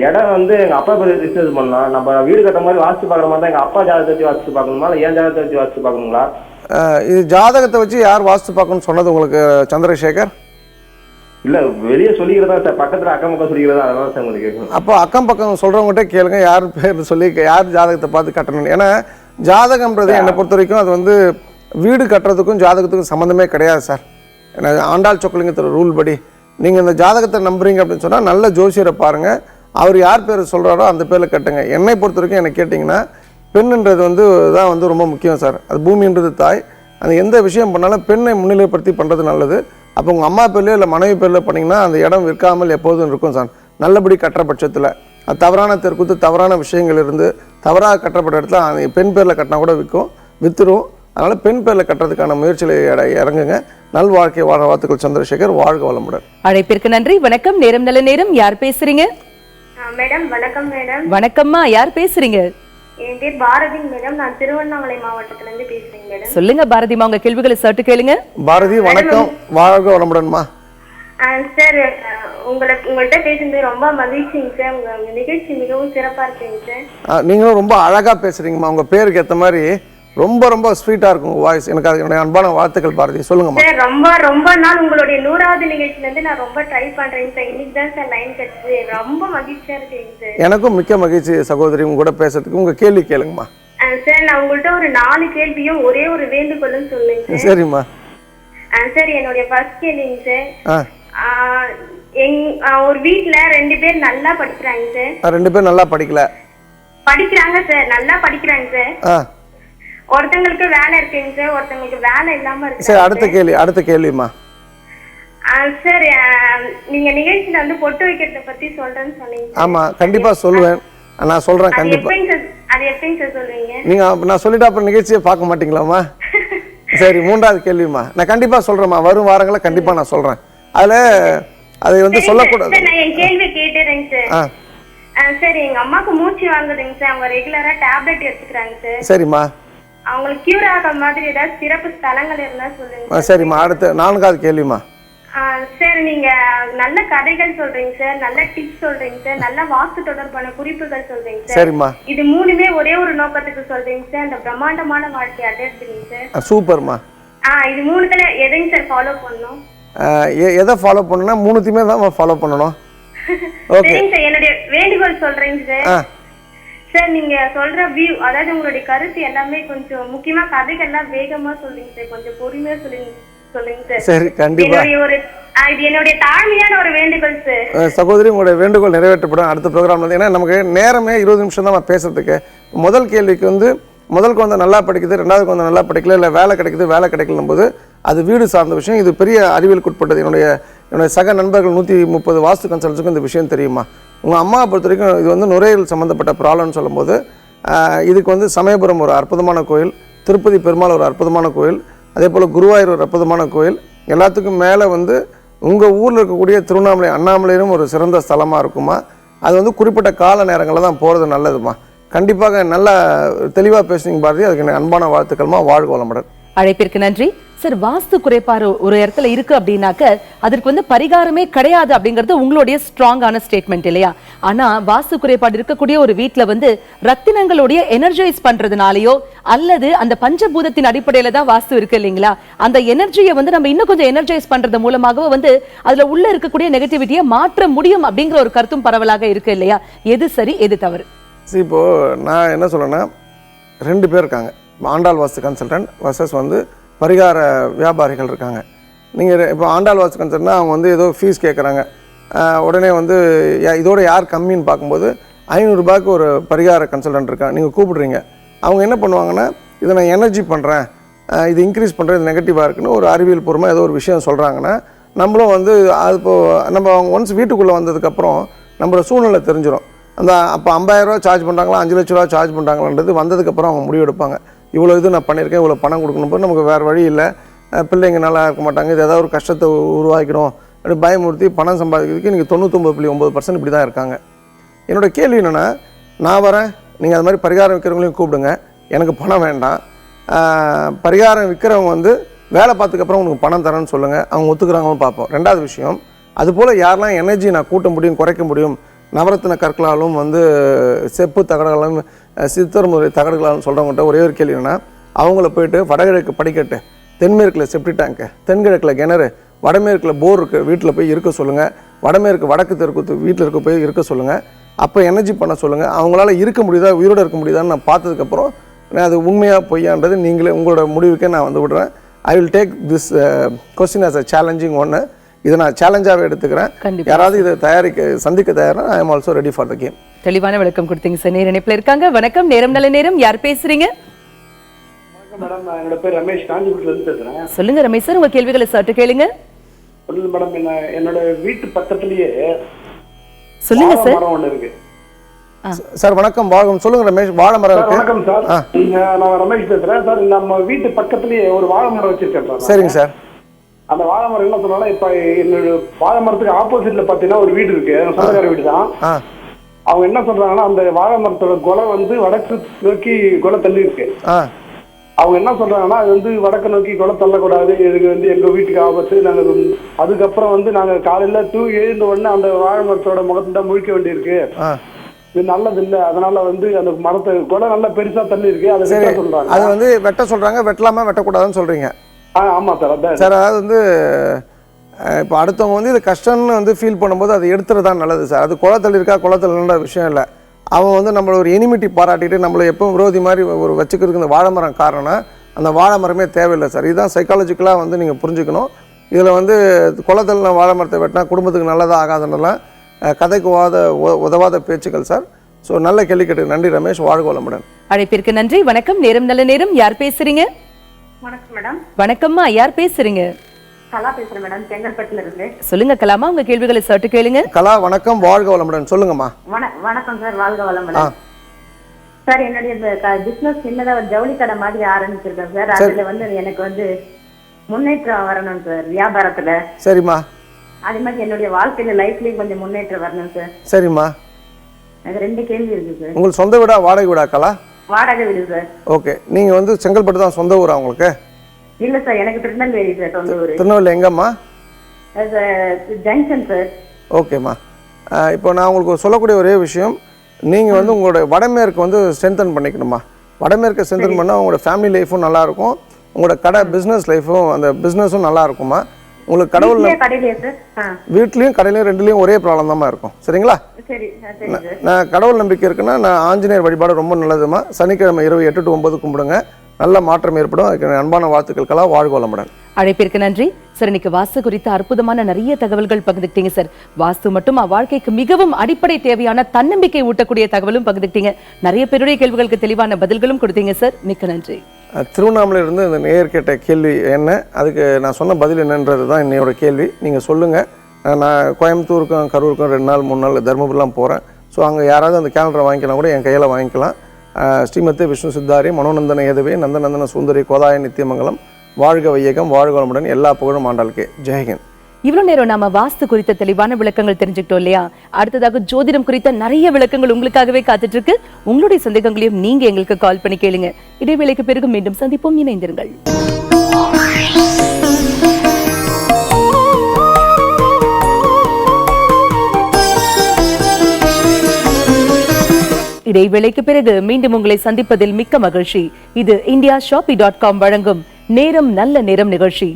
இடம் வந்து எங்க அப்பா பேர் பிசினஸ் பண்ணலாம். நம்ம வீடு கட்ட மாதிரி வாசிச்சு பாக்குற மாதிரி தான். எங்க அப்பா ஜாதகத்தை வச்சு வாசிச்சு பாக்கணுமா இல்ல ஏன் ஜாதகத்தை வச்சு வாசிச்சு பாக்கணுங்களா? இது ஜாதகத்தை வச்சு யார் வாஸ்து பார்க்கணும்னு சொன்னது உங்களுக்கு சந்திரசேகர்? இல்ல வெளியே சொல்லிக்கிறதா சார், பக்கத்துல அக்கம் பக்கம் சொல்லிக்கிறதா, அதனால சார் உங்களுக்கு கேட்கணும். அப்போ அக்கம் பக்கம் சொல்றவங்ககிட்ட கேளுங்க யார் பேர் சொல்லி யார் ஜாதகத்தை பார்த்து கட்டணும். ஏன்னா ஜாதகம்ன்றது என்னை பொறுத்த வரைக்கும் அது வந்து வீடு கட்டுறதுக்கும் ஜாதகத்துக்கும் சம்மந்தமே கிடையாது சார். ஏன்னா ஆண்டாள் சொக்கலிங்கத்தோட ரூல் படி நீங்கள் இந்த ஜாதகத்தை நம்புறீங்க அப்படின்னு சொன்னால் நல்ல ஜோசியரை பாருங்கள். அவர் யார் பேர் சொல்கிறாரோ அந்த பேரில் கட்டுங்க. என்னை பொறுத்த வரைக்கும் எனக்கு கேட்டிங்கன்னா பெண்ணுன்றது வந்து தான் வந்து ரொம்ப முக்கியம் சார். அது பூமின்றது தாய். அந்த எந்த விஷயம் பண்ணாலும் பெண்ணை முன்னிலைப்படுத்தி பண்ணுறது நல்லது. அப்போ உங்கள் அம்மா பேர்லையோ இல்லை மனைவி பேரில் பண்ணிங்கன்னா அந்த இடம் விற்காமல் எப்போதும் இருக்கும் சார். நல்லபடி கட்டுற பட்சத்தில் அது தவறான தெற்குத்து தவறான விஷயங்கள் இருந்து தவறாக கட்டப்பட்ட இடத்துல அந்த பெண் பேரில் கட்டினா கூட விற்றுரும். அதனால் பெண் பேரில் கட்டுறதுக்கான முயற்சியில் இறங்குங்க. நல் வாழ்க்கை வாழ வாழ்த்துக்கள் சந்திரசேகர். வாழ்க வளமுடன். அழைப்பிற்கு நன்றி. வணக்கம், நேரம் நல்ல நேரம். யார் பேசுறீங்க? மேடம் வணக்கம். மேடம் வணக்கம்மா, யார் பேசுறீங்க? என் பேர் பாரதி மேடம். நான் திருவண்ணாமலை மாவட்டத்துல இருந்து பேசுறேன் மேடம். சொல்லுங்க பாரதிமா, உங்க கேள்விகளை சற்று கேளுங்க. பாரதி வணக்கம், வாழ்க வளமுடன்மா. சார் உங்கள்கிட்ட பேசுறது ரொம்ப மகிழ்ச்சிங்க சார். உங்க நிகழ்ச்சி மிகவும் சிறப்பா இருக்குங்க சார். நீங்களும் ரொம்ப அழகா பேசுறீங்கம்மா. உங்க பேருக்கு ஏற்ற மாதிரி ரொம்ப ரொம்ப ஸ்வீட்டா இருக்கும் வாய்ஸ். எனக்கு அது அன்பான வாழ்த்துக்கள் பாரதி. சொல்லுங்கம்மா. சார் ரொம்ப நாள் உங்களுடைய 100வது நிகழ்ச்சில இருந்து நான் ரொம்ப ட்ரை பண்றேன் சார். இன்னைக்கு தான் சார் லைன் கிடைச்சது. ரொம்ப மகிழ்ச்சியா இருக்குங்க சார். எனக்கும் மிக்க மகிழ்ச்சி சகோதரி உங்க கூட பேசுறதுக்கு. உங்க கேள்வி கேளுங்கம்மா. சார் நான் உங்கள்கிட்ட ஒரு 4 கேள்வியும் ஒரே ஒரு வேண்டுகோளும் சொல்லுங்க சார். சரிம்மா. சார் என்னுடைய ஃபர்ஸ்ட் கேள்விங்க சார், ஒரு வீட்ல 2 பேர் நல்லா படிக்கிறாங்க சார். 2 பேர் நல்லா படிக்கிறாங்க சார். நல்லா படிக்கிறாங்க சார். ஒருத்தங்களுக்கு வேலை இருக்குங்க சார், ஒருத்தங்களுக்கு வேலை இல்லாம இருக்கு சார். அடுத்த கேள்விமா. சார் நீங்க நிகழ்ச்சியில வந்து பொட்டு வைக்கிறத பத்தி சொல்றேன்னு சொன்னீங்க. ஆமா கண்டிப்பா சொல்லுவேன். நான் சொல்றேன் கண்டிப்பா. அது எப்படிங்க சார் சொல்றீங்க? நீங்க நான் சொல்லிட்டு அப்புறம் நிகழ்ச்சியை பார்க்க மாட்டீங்களாமா? சரி, 3வது கேள்விமா. நான் கண்டிப்பா சொல்றேன்மா. வரும் வாரங்கள கண்டிப்பா நான் சொல்றேன். அதுல அதை வந்து சொல்லக்கூடாது. நான் என் கேள்வி கேட்டுறேங்க சார். சரி, எங்க அம்மாக்கு மூச்சு வாங்குதுங்க சார். அவங்க ரெகுலரா டேப்லெட் எடுத்துக்கிறாங்க சார். சரிம்மா. அவங்களுக்கு கியூர் ஆக மாதிரி ஏதாவது சிறப்பு ஸ்தலங்கள் இருந்தா சொல்லுங்க. சரிம்மா. அடுத்து 4வது கேள்விமா. சார் நீங்க நல்ல கதைகள் சொல்றீங்க சார், நல்ல டிப்ஸ் சொல்றீங்க சார், நல்ல வாஸ்து தொடர்பான குறிப்புகள் சொல்றீங்க சார். சரிம்மா. இது 3மே ஒரே ஒரு நோக்கத்துக்கு சொல்றீங்க சார், அந்த பிரம்மாண்டமான வாழ்க்கையை அடையறதுங்க சார். சூப்பர்மா. இது 3த்துல எதைங்க சார் ஃபாலோ பண்ணணும்? எதை ஃபாலோ பண்ணனும்னா 3த்தையுமே தான் ஃபாலோ பண்ணணும். Okay sir. என்னுடைய வேண்டுகோள் சொல்றீங்க சார். சார் நீங்க சொல்ற வியூ, அதாவது உங்களுடைய கருத்து எல்லாமே கொஞ்சம் முக்கியமா கதைகள்லாம் வேகமா சொல்றீங்க சார். கொஞ்சம் பொறுமையா சொல்லுங்க சார். சரி, கண்டிப்பா. இது என்னுடைய தாழ்மையான ஒரு வேண்டுகோள் சார். சகோதரி, உங்களுடைய வேண்டுகோள் நிறைவேற்றப்படும் அடுத்த ப்ரோக்ராம்ல. ஏன்னா நமக்கு நேரமே 20 நிமிஷம் தான் பேசுறதுக்கு. முதல் கேள்விக்கு வந்து முதல் குழந்தை நல்லா படிக்குது, 2வது குழந்தை நல்லா படிக்கல, இல்லை வேலை கிடைக்குது, வேலை கிடைக்கலும் போது அது வீடு சார்ந்த விஷயம். இது பெரிய அறிவியலுக்கு உட்பட்டது. என்னுடைய சக நண்பர்கள் 130 வாஸ்து கன்சல்டன்ஸுக்கும் இந்த விஷயம் தெரியுமா. உங்கள் அம்மாவை பொறுத்த வரைக்கும் இது வந்து நுரையீரல் சம்மந்தப்பட்ட ப்ராப்ளம்னு சொல்லும்போது இதுக்கு வந்து சமயபுரம் ஒரு அற்புதமான கோயில், திருப்பதி பெருமாள் ஒரு அற்புதமான கோயில், அதே போல் குருவாயூர் ஒரு அற்புதமான கோயில். எல்லாத்துக்கும் மேலே வந்து உங்கள் ஊரில் இருக்கக்கூடிய திருவண்ணாமலை அண்ணாமலையிலும் ஒரு சிறந்த ஸ்தலமாக இருக்குமா. அது வந்து குறிப்பிட்ட கால நேரங்களில் தான் போகிறது நல்லதுமா. கண்டிப்பாக நல்லா தெளிவாக பேசுனீங்க பாரதி. அதுக்கு அன்பான வாழ்த்துக்கள்மா. வாழ்க வளமுடன். அழைப்பிற்கு நன்றி சார். வாஸ்து குறைபாடு ஒரு இடத்துல இருக்கு அப்படின்னாக்க அதற்கு வந்து பரிகாரமே கிடையாது அப்படிங்கிறது உங்களுடைய ஸ்ட்ராங்கான ஸ்டேட்மெண்ட் இல்லையா? ஆனா வாஸ்து குறைபாடு இருக்கக்கூடிய ஒரு வீட்டுல வந்து ரத்தினங்களுடைய எனர்ஜைஸ் பண்றதுனாலயோ அல்லது அந்த பஞ்சபூதத்தின் அடிப்படையில தான் வாஸ்து இருக்கு இல்லைங்களா, அந்த எனர்ஜியை வந்து நம்ம இன்னும் கொஞ்சம் எனர்ஜைஸ் பண்றது மூலமாகவோ வந்து அதுல உள்ள இருக்கக்கூடிய நெகட்டிவிட்டியை மாற்ற முடியும் அப்படிங்கிற ஒரு கருத்தும் பரவலாக இருக்கு இல்லையா? எது சரி எது தவறு? இப்போ நான் என்ன சொல்றேன்னா, 2 பேர் இருக்காங்க. ஆண்டாள் வாஸ்து கன்சல்டன்ட் வர்சஸ் வந்து பரிகார வியாபாரிகள் இருக்காங்க. நீங்கள் இப்போ ஆண்டாள் வாஸ்து கன்சல்டன்ட்னா அவங்க வந்து ஏதோ ஃபீஸ் கேட்குறாங்க. உடனே வந்து இதோட யார் கம்மின்னு பார்க்கும்போது 500 ரூபாய்க்கு ஒரு பரிகார கன்சல்டன்ட் இருக்காங்க. நீங்கள் கூப்பிடுறீங்க. அவங்க என்ன பண்ணுவாங்கன்னா, இதை நான் எனர்ஜி பண்ணுறேன், இது இன்க்ரீஸ் பண்ணுறது, இது நெகட்டிவாக இருக்குன்னு ஒரு அறிவியல் பூர்வமாக ஏதோ ஒரு விஷயம் சொல்கிறாங்கன்னா, நம்மளும் வந்து அது இப்போது நம்ம அவங்க ஒன்ஸ் வீட்டுக்குள்ளே வந்ததுக்கப்புறம் நம்மளோட சூழ்நிலை தெரிஞ்சிடும். அப்போ 50,000 ரூபா சார்ஜ் பண்ணுறாங்களா 5 லட்ச ரூபா சார்ஜ் பண்ணுறாங்கன்றது வந்ததுக்கப்புறம் அவங்க முடிவெடுப்பாங்க. இவ்வளோ இது நான் பண்ணியிருக்கேன், இவ்வளோ பணம் கொடுக்கணும் போது நமக்கு வேறு வழி இல்லை, பிள்ளைங்க நல்லா இருக்க மாட்டாங்க, இது ஏதாவது ஒரு கஷ்டத்தை உருவாக்கிடும் அப்படி பயமுறுத்தி பணம் சம்பாதிக்கிறதுக்கு நீங்கள் 99.9% இப்படி தான் இருக்காங்க. என்னோடய கேள்வி என்னென்னா, நான் வரேன், நீங்கள் அது மாதிரி பரிகாரம் விற்கிறவங்களையும் கூப்பிடுங்க, எனக்கு பணம் வேண்டாம். பரிகாரம் விற்கிறவங்க வந்து வேலை பார்த்ததுக்கப்புறம் உங்களுக்கு பணம் தரேன்னு சொல்லுங்கள், அவங்க ஒத்துக்கிறாங்களும் பார்ப்போம். 2வது விஷயம், அதுபோல் யாரெல்லாம் எனர்ஜி நான் கூட்ட முடியும், குறைக்க முடியும், நவரத்தின கற்களாலும் வந்து செப்பு தகடுகளாலும் சித்தர் முறை தகடுகளாலும் சொல்கிறவங்கள்ட்ட ஒரே ஒரு கேள்வி என்னென்னா, அவங்கள போயிட்டு வடகிழக்கு படிக்கட்டு, தென்மேற்கில் செப்டி டேங்க்கு, தென்கிழக்கில் கிணறு, வடமேற்கில் போர் இருக்குது வீட்டில் போய் இருக்க சொல்லுங்கள், வடமேற்கு வடக்கு தெற்கு வீட்டில் இருக்க போய் இருக்க சொல்லுங்கள், அப்போ எனர்ஜி பண்ண சொல்லுங்கள். அவங்களால இருக்க முடியுதா, உயிரோடு இருக்க முடியுதான்னு நான் பார்த்ததுக்கப்புறம் நான் அது உண்மையாக பொய்யான்றது நீங்களே உங்களோட முடிவுக்கே நான் வந்து விடுறேன். I will take this question as a challenging ஒன்று. இதை நான் சேலஞ்சாகவே எடுத்துக்கிறேன். யாராவது இதை சந்திக்க தயாரா I am also ready for the game. தெளிவான விளக்கம் கொடுத்தீங்க சார். நேர இணைப்பில் இருக்காங்க. வணக்கம், நேரம் நல்ல நேரம். யார் பேசுறீங்க? வணக்கம் மேடம், என்னோட பேர் ரமேஷ், காஞ்சிபுரத்துல இருந்து பேசுறேன். சொல்லுங்க ரமேஷ் சார், உங்க கேள்விகளை சற்று கேளுங்க. சொல்லுங்க மேடம், என்னோட வீட்டு பக்கத்துலயே சொல்லுங்க சார். மரம் ஒண்ணு இருக்கு. சார் வணக்கம், வாழ்கம். சொல்லுங்க ரமேஷ். வாழை மரம் இருக்கு. வணக்கம் சார், நான் ரமேஷ் பேசுறேன் சார். நம்ம வீட்டு பக்கத்துலயே ஒரு வாழை மரம் வச்சிருக்கேன் சார். சரிங்க சார். அந்த வாழை மரம் என்ன சொன்னாலும், இப்ப என்னோட வாழை மரத்துக்கு ஆப்போசிட்ல பாத்தீங்கன்னா ஒரு வீடு இருக்கு, சொந்தக்கார வீடு தான். அவங்க என்ன சொல்றாங்கன்னா, அந்த வாழை மரத்தோட கொலை வந்து வடக்கு நோக்கி கொலை தள்ளி இருக்கு. அவங்க என்ன சொல்றாங்கன்னா, அது வந்து வடக்கு நோக்கி கொலை தள்ளக்கூடாது, இதுக்கு வந்து எங்க வீட்டுக்கு ஆபத்து. நாங்க அதுக்கப்புறம் வந்து நாங்க காலையில எழுந்த உடனே அந்த வாழை மரத்தோட முகத்துல தான் முழிக்க வேண்டியிருக்கு, இது நல்லது இல்லை, அதனால வந்து அந்த மரத்தை கொலை நல்லா பெருசா தள்ளி இருக்கு, அதை வெட்ட சொல்றாங்க. அது வந்து வெட்ட சொல்றாங்க, வெட்டலாமா வெட்டக்கூடாதுன்னு சொல்றீங்க? ஆமா சார். அதான் சார், அதாவது வந்து இப்போ அடுத்தவங்க வந்து இது கஷ்டம்னு வந்து ஃபீல் பண்ணும்போது அது எடுத்துறது தான் நல்லது சார். அது கொலை தள்ளியிருக்கா கொலை தள்ளுன்ற விஷயம் இல்லை. அவன் வந்து நம்மளை ஒரு எனிமிட்டி பாராட்டிட்டு நம்மளை எப்பவும் விரோதி மாதிரி ஒரு வச்சுக்கிறதுக்கு இந்த வாழை மரம் காரணம். அந்த வாழை மரமே தேவையில்லை சார். இதுதான் சைக்காலஜிக்கலாக வந்து நீங்கள் புரிஞ்சுக்கணும். இதில் வந்து கொலை தள்ளின வாழை மரத்தை வெட்டினா குடும்பத்துக்கு நல்லதாக ஆகாதுன்னெல்லாம் கதைக்கு உதவாத பேச்சுக்கள் சார். ஸோ நல்ல கேள்வி கேட்டு நன்றி ரமேஷ். வாழ்க வளமுடன். அழைப்பிற்கு நன்றி. வணக்கம், நேரம் நல்ல நேரம். யார் பேசுறீங்க? வணக்கம் மேடம். வணக்கம்மா, யார் பேசுறீங்க? கலா பேசுறேன் மேடம், செங்கல்பட்டுல இருந்து. சொல்லுங்க கலாமா, உங்க கேள்விகளை சற்று கேளுங்க. கலா வணக்கம், வாழ்க வளமுடன். சொல்லுங்கம்மா. வணக்கம் சார், வாழ்க வளமுடன். சார், என்னுடைய பிசினஸ் சின்னதா ஒரு ஜவுளி கடை மாதிரி ஆரம்பிச்சிருக்கேன் சார். அதுல வந்து எனக்கு வந்து முன்னேற்றம் வரணும் சார் வியாபாரத்துல. சரிம்மா. அதே மாதிரி என்னுடைய வாழ்க்கையில லைஃப்லயும் கொஞ்சம் முன்னேற்றம் வரணும் சார். சரிம்மா. அது 2 கேள்வி இருக்கு சார். உங்களுக்கு சொந்த வீடா வாடகை வீடா கலா? வாடகை வீடு சார். ஓகே. நீங்கள் வந்து செங்கல்பட்டு தான் சொந்த ஊரா உங்களுக்கு? இல்ல சார், எனக்கு திருநெல்வேலி சார் சொந்த ஊர். திருநெல்வேலி எங்கம்மா? Junction sir. ஓகேம்மா. இப்போ நான் உங்களுக்கு சொல்லக்கூடிய ஒரே விஷயம், நீங்கள் வந்து உங்களோட வடமேற்கு வந்து ஸ்ட்ரென்தன் பண்ணிக்கணுமா. வடமேற்கை ஸ்ட்ரென்தன் பண்ணால் உங்களோட ஃபேமிலி லைஃப்பும் நல்லாயிருக்கும், உங்களோட கடை பிஸ்னஸ் லைஃப்பும் அந்த பிஸ்னஸும் நல்லா இருக்குமா. உங்களுக்கு கடவுள் வீட்லேயும் கடையிலையும் 2லையும் ஒரே ப்ராப்ளம் தான் இருக்கும். சரிங்களா? நான் கடவுள் நம்பிக்கை இருக்குன்னா நான் ஆஞ்சநேயர் வழிபாடு ரொம்ப நல்லதுமா. சனிக்கிழமை இரவு 8 to 9 கும்பிடுங்க, நல்ல மாற்றம் ஏற்படும். அதுக்கு அன்பான வாழ்த்துக்களுக்கெல்லாம் வாழ்க வளமுடன். அழைப்பிற்கு நன்றி சார். இன்னைக்கு வாஸ்து குறித்த அற்புதமான நிறைய தகவல்கள் பகிர்ந்துக்கிட்டீங்க சார். வாஸ்து மட்டும் வாழ்க்கைக்கு மிகவும் அடிப்படை தேவையான தன்னம்பிக்கை ஊட்டக்கூடிய தகவலும் பகிர்ந்துக்கிட்டீங்க. நிறைய பேருடைய கேள்விகளுக்கு தெளிவான பதில்களும் கொடுத்தீங்க சார். மிக்க நன்றி. திருவண்ணாமலையிலிருந்து இந்த நேயர் கேட்ட கேள்வி என்ன, அதுக்கு நான் சொன்ன பதில் என்னன்றது தான் என்னையோட கேள்வி. நீங்கள் சொல்லுங்கள். நான் கோயம்புத்தூருக்கும் கரூருக்கும் 2 நாள் 3 நாள் தர்மபுரிலாம் போகிறேன். ஸோ அங்கே யாராவது அந்த கேலண்டரை வாங்கிக்கலாம் கூட என் கையில் வாங்கிக்கலாம். ஸ்ரீமதி விஷ்ணு சித்தாரி மனோநந்தன ஏதவே நந்தநந்தன சுந்தரி கோதாய நித்தியமங்கலம். வாழ்க வையகம், வாழ்க வளமுடன். எல்லா புகழும் ஆண்டாளுக்கே. ஜெயஹிந்த். இவ்வளவு நேரம் நாம வாஸ்து குறித்த தெளிவான விளக்கங்கள் தெரிஞ்சுக்கிட்டோம் இல்லையா? அடுத்ததாக ஜோதிடம் குறித்த நிறைய விளக்கங்கள் உங்களுக்காகவே காத்துட்டு இருக்கு. உங்களுடைய சந்தேகங்களையும் நீங்க எங்களுக்கு கால் பண்ணி கேளுங்க. இடைவேளைக்கு பிறகு மீண்டும் சந்திப்போம். இணைந்திருங்கள். இடைவேளைக்கு பிறகு மீண்டும் உங்களை சந்திப்பதில் மிக்க மகிழ்ச்சி. இது indiashopee.com வழங்கும் நேரம் நல்ல நேரம் நிகழ்ச்சி.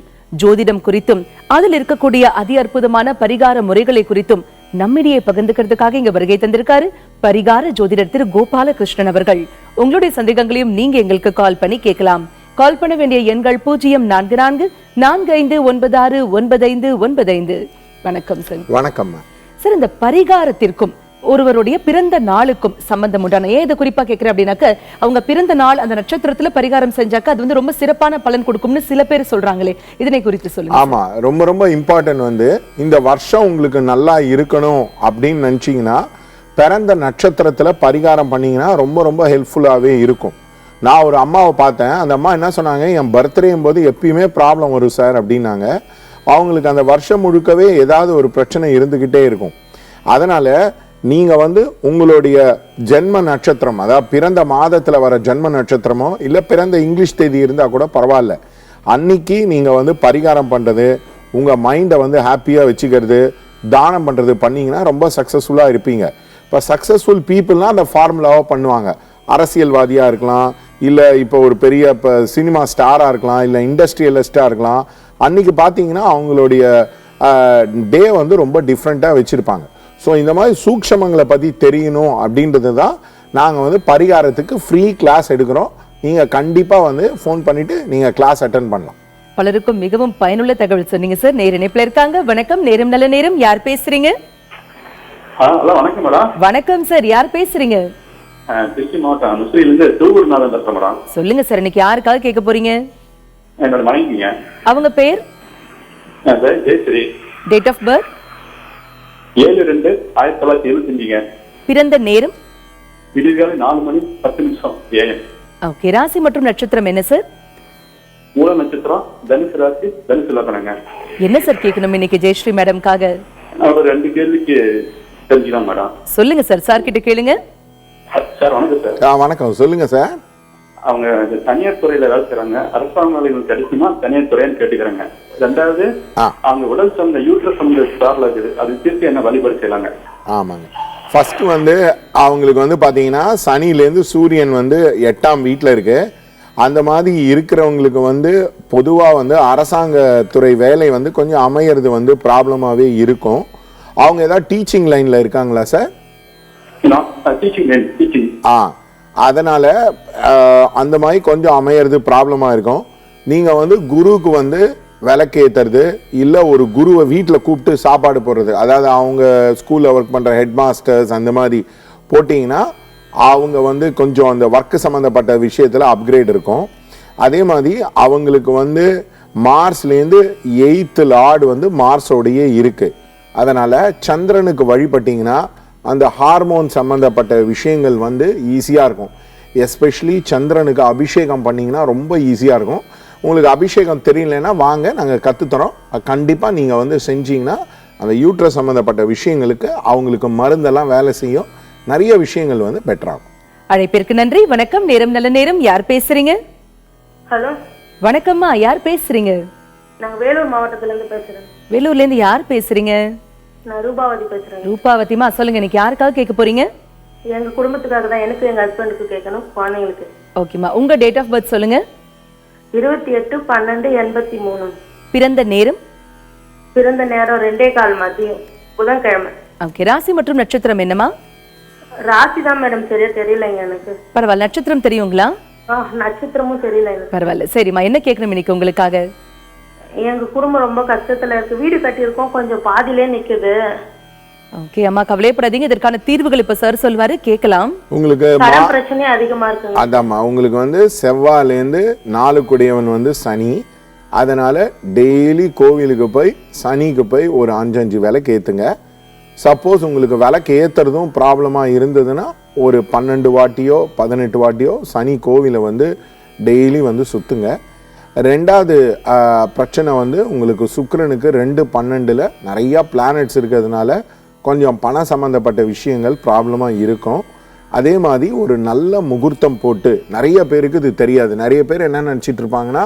ஜோதிடம் குறித்தும் அதில் இருக்கக்கூடிய அதி அற்புதமான பரிகார முறைகளை குறித்தும் நம்மிடையே பகிர்ந்துக்கிறதுக்காக இங்க வருகை தந்திருக்காரு பரிகார ஜோதிடர் திரு கோபாலகிருஷ்ணன் அவர்கள். உங்களுடைய சந்தேகங்களையும் நீங்க எங்களுக்கு கால் பண்ணி கேட்கலாம். கால் பண்ண வேண்டிய எண்கள் 0444459595. வணக்கம் சார். வணக்கம் சார், இந்த பரிகாரத்திற்கும் ஒருவருடைய பிறந்த நாளுக்கும் சம்பந்தம் உண்டான. ஏன் இதை குறிப்பா கேட்கிறேன் அப்படின்னாக்க, அவங்க பிறந்த நாள் அந்த நட்சத்திரத்துல பரிகாரம் செஞ்சாக்க அது வந்து ரொம்ப சிறப்பான பலன் கொடுக்கும்னு சில பேர் சொல்றாங்களே, இதனை குறித்து சொல்லுங்க. ஆமா, ரொம்ப ரொம்ப இம்பார்ட்டன்ட் வந்து இந்த வருஷம் உங்களுக்கு நல்லா இருக்கணும் அப்படின்னு நினைச்சீங்கன்னா பிறந்த நட்சத்திரத்துல பரிகாரம் பண்ணீங்கன்னா ரொம்ப ரொம்ப ஹெல்ப்ஃபுல்லாவே இருக்கும். நான் ஒரு அம்மாவை பார்த்தேன். அந்த அம்மா என்ன சொன்னாங்க, என் பர்த்டேயும் போது எப்பயுமே ப்ராப்ளம் வரும் சார் அப்படின்னாங்க. அவங்களுக்கு அந்த வருஷம் முழுக்கவே ஏதாவது ஒரு பிரச்சனை இருந்துகிட்டே இருக்கும். அதனால நீங்க வந்து உங்களுடைய ஜென்ம நட்சத்திரம், அதாவது பிறந்த மாதத்துல வர ஜென்ம நட்சத்திரமோ இல்ல பிறந்த இங்கிலீஷ் தேதி இருந்தா கூட பரவாயில்ல, அன்னைக்கு நீங்க வந்து பரிகாரம் பண்றது, உங்க மைண்டை வந்து ஹாப்பியா வச்சுக்கிறது, தானம் பண்றது பண்ணீங்கன்னா ரொம்ப சக்சஸ்ஃபுல்லா இருப்பீங்க. இப்போ சக்சஸ்ஃபுல் பீப்புள்னா அந்த ஃபார்முலாவை பண்ணுவாங்க. அரசியல்வாதியா இருக்கலாம், இல்ல இப்போ ஒரு பெரிய சினிமா ஸ்டாரா இருக்கலாம், இல்ல இண்டஸ்ட்ரியலிஸ்டா இருக்கலாம். அன்னைக்கு பார்த்தீங்கன்னா அவங்களுடைய டே வந்து ரொம்ப டிஃப்ரெண்டா வச்சிருப்பாங்க. ஸோ இந்த மாதிரி சூக்ஷமங்களை பற்றி தெரியணும் அப்படின்றது தான் நாங்கள் வந்து பரிகாரத்துக்கு ஃப்ரீ கிளாஸ் எடுக்கிறோம். நீங்கள் கண்டிப்பாக வந்து ஃபோன் பண்ணிவிட்டு நீங்கள் கிளாஸ் அட்டென்ட் பண்ணலாம். பலருக்கும் மிகவும் பயனுள்ள தகவல் சொன்னீங்க சார். நேர இணைப்பில் இருக்காங்க. வணக்கம், நேரம் நல்ல நேரம். யார் பேசுறீங்க? வணக்கம் மேடம். வணக்கம் சார், யார் பேசுறீங்க? திருச்சி மாவட்டம் முஸ்லீம்லேருந்து திருவூர்நாதன் பேசுகிறேன் மேடம். சொல்லுங்க சார், இன்னைக்கு யாருக்காக கேட்க போறீங்க? என்னோட மனைவிங்க. அவங்க பேர்? ஜெயஸ்ரீ. Date of birth? 7/2/1975. பிறந்த நேரம்? விடிகாலை 4:10 AM. ஓகே. ராசி மற்றும் நட்சத்திரம் என்ன சார்? மூல நட்சத்திரம் தனுசு ராசி, தனுசு லக்னங்க. என்ன சார் கேட்கணும் இன்னைக்கு ஜெயஸ்ரீ மேடம்காக? ஒரு 2 கேள்விக்கு தெரிஞ்சுக்கலாம் மேடம். சொல்லுங்க சார், சார் கிட்ட கேளுங்க. சார் வணக்கம் சார். வணக்கம், சொல்லுங்க சார். அவங்க தனியார் துறையில வேலை செய்றாங்க. அரசாங்க வேலைகள் கிடைக்குமா தனியார் துறைன்னு கேட்டுக்கிறாங்க. 2வது அவங்க உடல் சம்பந்த யூட்ரஸ் சம்பந்த ப்ராப்ளம் இருக்குது, அது தீர்த்து என்ன வழிபாடு செய்யலாங்க? ஆமாங்க. ஃபர்ஸ்ட் வந்து அவங்களுக்கு வந்து பார்த்தீங்கன்னா சனிலேருந்து சூரியன் வந்து 8ஆம் வீட்டில் இருக்கு. அந்த மாதிரி இருக்கிறவங்களுக்கு வந்து பொதுவாக வந்து அரசாங்க துறை வேலை வந்து கொஞ்சம் அமையிறது வந்து ப்ராப்ளமாகவே இருக்கும். அவங்க ஏதாவது டீச்சிங் லைனில் இருக்காங்களா சார்? அதனால அந்த மாதிரி கொஞ்சம் அமையிறது ப்ராப்ளமாக இருக்கும். நீங்கள் வந்து குருவுக்கு வந்து விளக்கு ஏற்றுறது, இல்லை ஒரு குருவை வீட்டில் கூப்பிட்டு சாப்பாடு போடுறது, அதாவது அவங்க ஸ்கூலில் ஒர்க் பண்ணுற ஹெட் மாஸ்டர்ஸ் அந்த மாதிரி போட்டிங்கன்னா அவங்க வந்து கொஞ்சம் அந்த ஒர்க்கு சம்மந்தப்பட்ட விஷயத்தில் அப்கிரேட் இருக்கும். அதே மாதிரி அவங்களுக்கு வந்து மார்ஸ்லேருந்து 8th லார்டு வந்து மார்ஸோடையே இருக்குது. அதனால் சந்திரனுக்கு வழிபட்டிங்கன்னா அந்த ஹார்மோன் சம்மந்தப்பட்ட விஷயங்கள் வந்து ஈஸியாக இருக்கும். எஸ்பெஷலி சந்திரனுக்கு அபிஷேகம் பண்ணிங்கன்னா ரொம்ப ஈஸியாக இருக்கும். உங்களுக்கு அபிஷேகம் தெரியலன்னா வாங்க, நாங்கள் கற்றுத்தரோம். கண்டிப்பாக நீங்கள் வந்து செஞ்சீங்கன்னா அந்த யூட்ரஸ் சம்மந்தப்பட்ட விஷயங்களுக்கு அவங்களுக்கு மருந்தெல்லாம் வேலை செய்யும். நிறைய விஷயங்கள் வந்து பெட்டராகும். அழைப்பிற்கு நன்றி. வணக்கம், நேரம் நல்ல நேரம். யார் பேசுறீங்க? ஹலோ, வணக்கம்மா, யார் பேசுறீங்க? நான் வேலூர் மாவட்டத்துல இருந்து பேசுறேன். வேலூர்ல இருந்து யார் பேசுறீங்க? நான் ரூபாவதி பேசுறேன். ரூபாவதிமா, சொல்லுங்க, இன்னைக்கு யாருக்காக கேட்க போறீங்க? எங்க குடும்பத்துக்காக தான், எனக்கு எங்க ஹஸ்பண்டுக்கு கேட்கணும், குழந்தைங்களுக்கு. ஓகேமா, உங்க டேட் ஆஃப் பர்த் சொல்லுங்க. 28/12/83. பிறந்த நேரம்? பிறந்த நேரம் 2:15 மதியம், புதன்கிழமை. ஓகே. ராசி மற்றும் நட்சத்திரம் என்னமா? ராசி தான் மேடம் சரியா தெரியலைங்க எனக்கு. பரவாயில்ல, நட்சத்திரம் தெரியுங்களா? நட்சத்திரமும் தெரியல எனக்கு. பரவாயில்ல, சரிம்மா, என்ன கேட்கணும் இன்னைக்கு உங்களுக்காக? எங்க குடும்பம் ரொம்ப கஷ்டத்துல இருக்கு. வீடு கட்டியிருக்கோம், கொஞ்சம் பாதியிலே நிக்குது. ஓகே அம்மா, கவலைப்படாதீங்க, இதற்கான தீர்வுகள் இப்ப சார் சொல்வாரு, கேட்கலாம். உங்களுக்கு கடன் பிரச்சனை அதிகமா இருக்குங்க. அதாம்மா, உங்களுக்கு வந்து செவ்வாயிலேருந்து 4 குடையவன் வந்து சனி. அதனால டெய்லி கோவிலுக்கு போய் சனிக்கு போய் ஒரு 5 விளக்கு ஏற்றுங்க. சப்போஸ் உங்களுக்கு விளக்கு ஏற்றுறதும் ப்ராப்ளமாக இருந்ததுன்னா ஒரு 12 வாட்டியோ 18 வாட்டியோ சனி கோவிலை வந்து டெய்லி வந்து சுற்றுங்க. 2வது பிரச்சனை வந்து உங்களுக்கு சுக்கிரனுக்கு 2/12 நிறையா பிளானட்ஸ் இருக்கிறதுனால கொஞ்சம் பண சம்மந்தப்பட்ட விஷயங்கள் ப்ராப்ளமாக இருக்கும். அதே மாதிரி ஒரு நல்ல முகூர்த்தம் போட்டு, நிறைய பேருக்கு இது தெரியாது. நிறைய பேர் என்ன நினச்சிட்டு இருப்பாங்கன்னா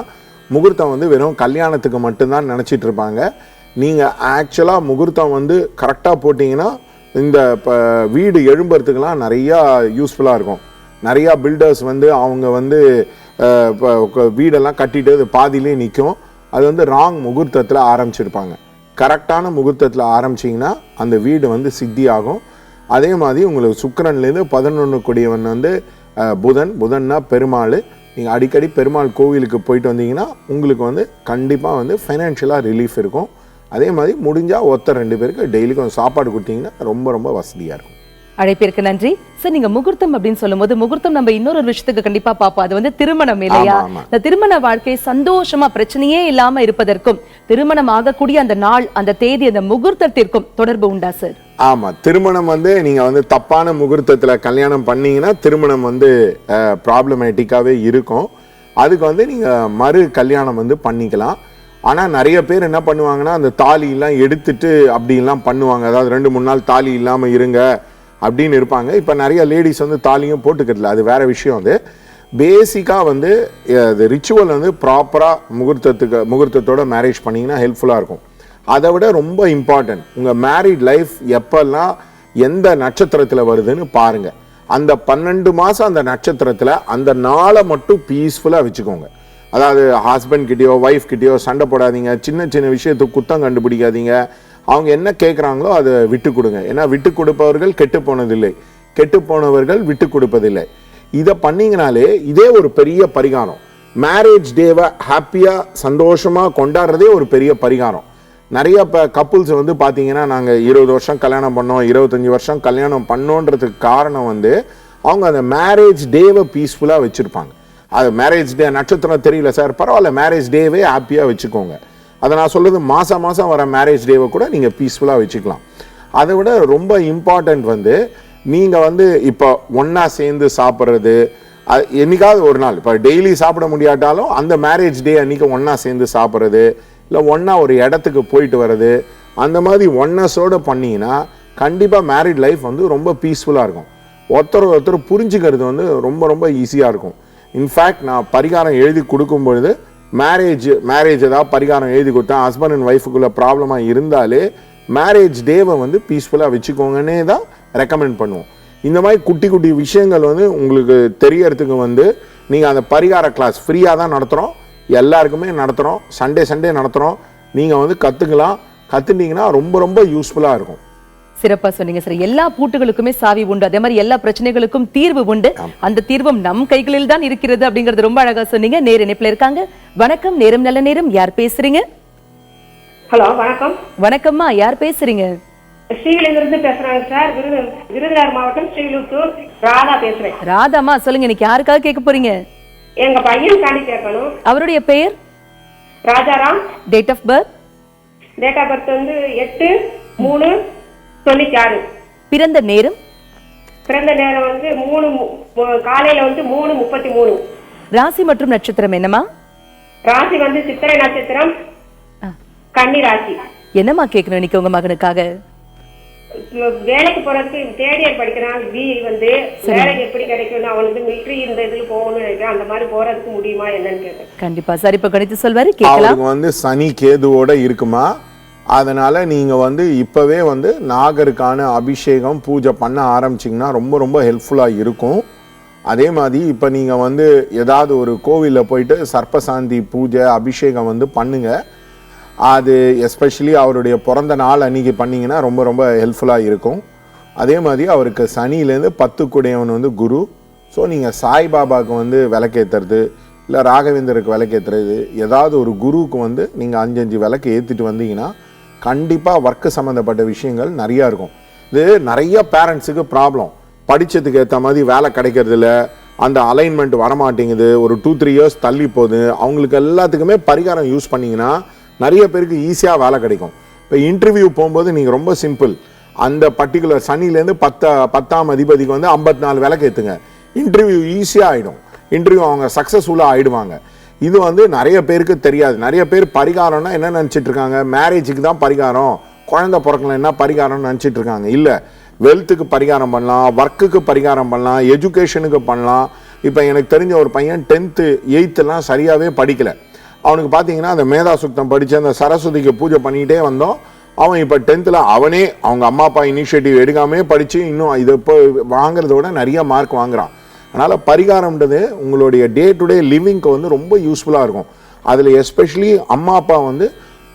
முகூர்த்தம் வந்து வெறும் கல்யாணத்துக்கு மட்டும்தான் நினச்சிட்டு இருப்பாங்க. நீங்கள் ஆக்சுவலாக முகூர்த்தம் வந்து கரெக்டாக போட்டிங்கன்னா இந்த இப்போ வீடு எழும்புறதுக்கெலாம் நிறையா யூஸ்ஃபுல்லாக இருக்கும். நிறையா பில்டர்ஸ் வந்து அவங்க வந்து வீடெல்லாம் கட்டிட்டு அது பாதியிலே நிற்கும். அது வந்து ராங் முகூர்த்தத்தில் ஆரம்பிச்சிருப்பாங்க. கரெக்டான முகூர்த்தத்தில் ஆரம்பிச்சிங்கன்னா அந்த வீடு வந்து சித்தி ஆகும். அதே மாதிரி உங்களுக்கு சுக்கிரன்லேருந்து 11 கூடியவன் வந்து புதன்னா பெருமாள். நீங்கள் அடிக்கடி பெருமாள் கோவிலுக்கு போயிட்டு வந்தீங்கன்னா உங்களுக்கு வந்து கண்டிப்பாக வந்து ஃபைனான்ஷியலாக ரிலீஃப் இருக்கும். அதே மாதிரி முடிஞ்சால் 1-2 பேருக்கு டெய்லி கொஞ்சம் சாப்பாடு கொடுத்தீங்கன்னா ரொம்ப ரொம்ப வசதியாக இருக்கும். அழைப்பிற்கு நன்றி சார். நீங்க முகூர்த்தம் அப்படின்னு சொல்லும்போது முகூர்த்தம் நம்ம இன்னொரு விஷயத்துக்கு கண்டிப்பா பார்ப்போம். அது வந்து திருமணம் இல்லையா? இந்த திருமண வாழ்க்கை சந்தோஷமா பிரச்சனையே இல்லாம இருப்பதற்கும் திருமணம் ஆகக்கூடிய அந்த நாள், அந்த தேதி, அந்த முகூர்த்தத்திற்கும் தொடர்பு உண்டா சார்? ஆமா, திருமணம் வந்து நீங்க வந்து தப்பான முகூர்த்தத்துல கல்யாணம் பண்ணீங்கன்னா திருமணம் வந்து ப்ராப்ளமேட்டிக்காவே இருக்கும். அதுக்கு வந்து நீங்க மறு கல்யாணம் வந்து பண்ணிக்கலாம். ஆனா நிறைய பேர் என்ன பண்ணுவாங்கன்னா அந்த தாலி எல்லாம் எடுத்துட்டு அப்படிலாம் பண்ணுவாங்க. அதாவது 2-3 நாள் தாலி இல்லாம இருங்க அப்படின்னு இருப்பாங்க. இப்போ நிறைய லேடிஸ் வந்து தாலியும் போட்டுக்கிறதுல, அது வேற விஷயம். அது பேசிக்காக வந்து ரிச்சுவல் வந்து ப்ராப்பராக முகூர்த்தத்தோட மேரேஜ் பண்ணிங்கன்னா ஹெல்ப்ஃபுல்லாக இருக்கும். அதை விட ரொம்ப இம்பார்ட்டன்ட், உங்கள் மேரிட் லைஃப் எப்பெல்லாம் எந்த நட்சத்திரத்தில் வருதுன்னு பாருங்கள். அந்த 12 மாதம் அந்த நட்சத்திரத்தில் அந்த நாளை மட்டும் பீஸ்ஃபுல்லாக வச்சுக்கோங்க. அதாவது ஹஸ்பண்ட் கிட்டேயோ ஒய்ஃப் கிட்டேயோ சண்டை போடாதீங்க, சின்ன சின்ன விஷயத்துக்கு குத்தம் கண்டுபிடிக்காதீங்க. அவங்க என்ன கேட்குறாங்களோ அதை விட்டு கொடுங்க. ஏன்னா விட்டு கொடுப்பவர்கள் கெட்டு போனதில்லை, கெட்டு போனவர்கள் விட்டு கொடுப்பதில்லை. இதை பண்ணீங்கனாலே இதே ஒரு பெரிய பரிகாரம். மேரேஜ் டேவை ஹாப்பியாக சந்தோஷமாக கொண்டாடுறதே ஒரு பெரிய பரிகாரம். நிறைய இப்போ கப்புள்ஸ் வந்து பார்த்தீங்கன்னா நாங்கள் 20 வருஷம் கல்யாணம் பண்ணோம், 25 வருஷம் கல்யாணம் பண்ணோன்றதுக்கு காரணம் வந்து அவங்க அந்த மேரேஜ் டேவை பீஸ்ஃபுல்லாக வச்சுருப்பாங்க. அது மேரேஜ் டே நட்சத்திரம் தெரியல சார், பரவாயில்ல, மேரேஜ் டேவே ஹாப்பியாக வச்சுக்கோங்க. அதை நான் சொல்கிறது மாதம் வர மேரேஜ் டேவை கூட நீங்கள் பீஸ்ஃபுல்லாக வச்சுக்கலாம். அதை விட ரொம்ப இம்பார்ட்டண்ட் வந்து நீங்கள் வந்து இப்போ ஒன்றா சேர்ந்து சாப்பிட்றது. என்னைக்காவது ஒரு நாள், இப்போ டெய்லி சாப்பிட முடியாட்டாலும் அந்த மேரேஜ் டே அன்றைக்கி ஒன்றா சேர்ந்து சாப்பிட்றது, இல்லை ஒன்றா ஒரு இடத்துக்கு போயிட்டு வர்றது, அந்த மாதிரி ஒன்னஸோடு பண்ணிங்கன்னா கண்டிப்பாக மேரிட் லைஃப் வந்து ரொம்ப பீஸ்ஃபுல்லாக இருக்கும். ஒருத்தர் புரிஞ்சுக்கிறது வந்து ரொம்ப ரொம்ப ஈஸியாக இருக்கும். இன்ஃபேக்ட் நான் பரிகாரம் எழுதி கொடுக்கும் பொழுது மேரேஜ் ஏதாவது பரிகாரம் எழுதி கொடுத்தேன், ஹஸ்பண்ட் அண்ட் ஒய்ஃபுக்குள்ள ப்ராப்ளமாக இருந்தாலே மேரேஜ் டேவை வந்து பீஸ்ஃபுல்லாக வச்சுக்கோங்கன்னே தான் ரெக்கமெண்ட் பண்ணுவோம். இந்த மாதிரி குட்டி குட்டி விஷயங்கள் வந்து உங்களுக்கு தெரியறதுக்கு வந்து நீங்கள் அந்த பரிகார கிளாஸ் ஃப்ரீயாக தான் நடத்துகிறோம், எல்லாருக்குமே நடத்துகிறோம், சண்டே நடத்துகிறோம். நீங்கள் வந்து கற்றுக்கலாம். கற்றுட்டீங்கன்னா ரொம்ப ரொம்ப யூஸ்ஃபுல்லாக இருக்கும். சிறப்பா சொன்னீங்க சார். எல்லா பூட்டுகளுக்குமே சாவி உண்டு, அதே மாதிரி எல்லா பிரச்சனைகளுக்கும் தீர்வு உண்டு. அந்த தீர்வும் நம் கைகளில் தான் இருக்கிறது அப்படிங்கறது ரொம்ப அழகா சொன்னீங்க. நேர இணைப்புல இருக்காங்க. வணக்கம், நேரம் நல்ல நேரம். யார் பேசுறீங்க? ஹலோ, வணக்கம். வணக்கம்மா, யார் பேசுறீங்க? ஸ்ரீவிலிருந்து பேசுறாங்க சார். விருதுநகர் மாவட்டம் ஸ்ரீவில்லிபுத்தூர் ராதா பேசுறேன். ராதாமா, சொல்லுங்க, இன்னைக்கு யாருக்காக கேட்க போறீங்க? எங்க பையனுக்காண்டி கேட்கணும். அவருடைய பெயர்? Rajaram. Date of birth? Date of birth வந்து 8/3/96. பிறந்த நேரம்? பிறந்த நேரம் வந்து காலையில வந்து 3:33. ராசி மற்றும் நட்சத்திரம் என்னமா? ராசி வந்து சித்திரை நட்சத்திரம், கன்னி ராசி. என்னமா கேட்கணும் இன்னைக்கு உங்க மகனுக்காக? வேலைக்கு போறதுக்கு தேடியர் படிக்கிறான். வந்து வேலைக்கு எப்படி கிடைக்கும், அவன் வந்து மிலிட்டரி இந்த இதுல போகணும்னு நினைக்கிறேன். அந்த மாதிரி போறதுக்கு முடியுமா என்னன்னு கேட்க. கண்டிப்பா சார், இப்ப கணித்து சொல்வாரு, கேட்கலாம். அவருக்கு வந்து சனி கேதுவோட இருக்குமா, அதனால நீங்க வந்து இப்பவே வந்து நாகருக்கான அபிஷேகம் பூஜை பண்ண ஆரம்பிச்சிங்கன்னா ரொம்ப ரொம்ப ஹெல்ப்ஃபுல்லாக இருக்கும். அதே மாதிரி இப்போ நீங்கள் வந்து ஏதாவது ஒரு கோவிலில் போயிட்டு சர்ப்பசாந்தி பூஜை அபிஷேகம் வந்து பண்ணுங்க. அது எஸ்பெஷலி அவருடைய பிறந்த நாள் அன்றைக்கி பண்ணிங்கன்னா ரொம்ப ரொம்ப ஹெல்ப்ஃபுல்லாக இருக்கும். அதே மாதிரி அவருக்கு சனியிலேருந்து 10 கூடையவன் வந்து குரு. ஸோ நீங்கள் சாய்பாபாவுக்கு வந்து விளக்கேற்றுறது, இல்லை ராகவேந்தருக்கு விளக்கேற்றுறது, ஏதாவது ஒரு குருவுக்கு வந்து நீங்கள் 5 விளக்கு ஏற்றிட்டு வந்தீங்கன்னா கண்டிப்பாக ஒர்க்கு சம்மந்தப்பட்ட விஷயங்கள் நிறையா இருக்கும். இது நிறைய பேரண்ட்ஸுக்கு ப்ராப்ளம். படித்ததுக்கு ஏற்ற மாதிரி வேலை கிடைக்கிறதில்ல, அந்த அலைன்மெண்ட் வரமாட்டேங்குது, ஒரு 2-3 இயர்ஸ் தள்ளி போகுது. அவங்களுக்கு எல்லாத்துக்குமே பரிகாரம் யூஸ் பண்ணிங்கன்னா நிறைய பேருக்கு ஈஸியாக வேலை கிடைக்கும். இப்போ இன்டர்வியூ போகும்போது நீங்கள் ரொம்ப சிம்பிள், அந்த பர்டிகுலர் சனிலேருந்து 10ஆம் அதிபதிக்கு வந்து 54 விளக்கு ஏற்றுங்க, இன்டர்வியூ ஈஸியாக ஆகிடும். இன்டர்வியூ அவங்க சக்ஸஸ்ஃபுல்லாக ஆகிடுவாங்க. இது வந்து நிறைய பேருக்கு தெரியாது. நிறைய பேர் பரிகாரம்னா என்ன நினச்சிட்டு இருக்காங்க, மேரேஜுக்கு தான் பரிகாரம், குழந்தை பிறக்கலாம் என்ன பரிகாரம்னு நினச்சிட்டு இருக்காங்க. இல்லை, வெல்த்துக்கு பரிகாரம் பண்ணலாம், ஒர்க்குக்கு பரிகாரம் பண்ணலாம், எஜுகேஷனுக்கு பண்ணலாம். இப்போ எனக்கு தெரிஞ்ச ஒரு பையன் 10th 8th சரியாகவே படிக்கலை. அவனுக்கு பார்த்தீங்கன்னா அந்த மேதா சுத்தம் படித்து அந்த சரஸ்வதிக்கு பூஜை பண்ணிக்கிட்டே வந்தோம். அவன் இப்போ 10th அவங்க அம்மா அப்பா இனிஷியேட்டிவ் எடுக்காமே படித்து இன்னும் இதை இப்போ வாங்குறத விட நிறைய மார்க் வாங்குறான். அதனால் பரிகாரம்ன்றது உங்களுடைய டே டு டே லிவிங்க்கு வந்து ரொம்ப யூஸ்ஃபுல்லாக இருக்கும். அதில் எஸ்பெஷலி அம்மா அப்பா வந்து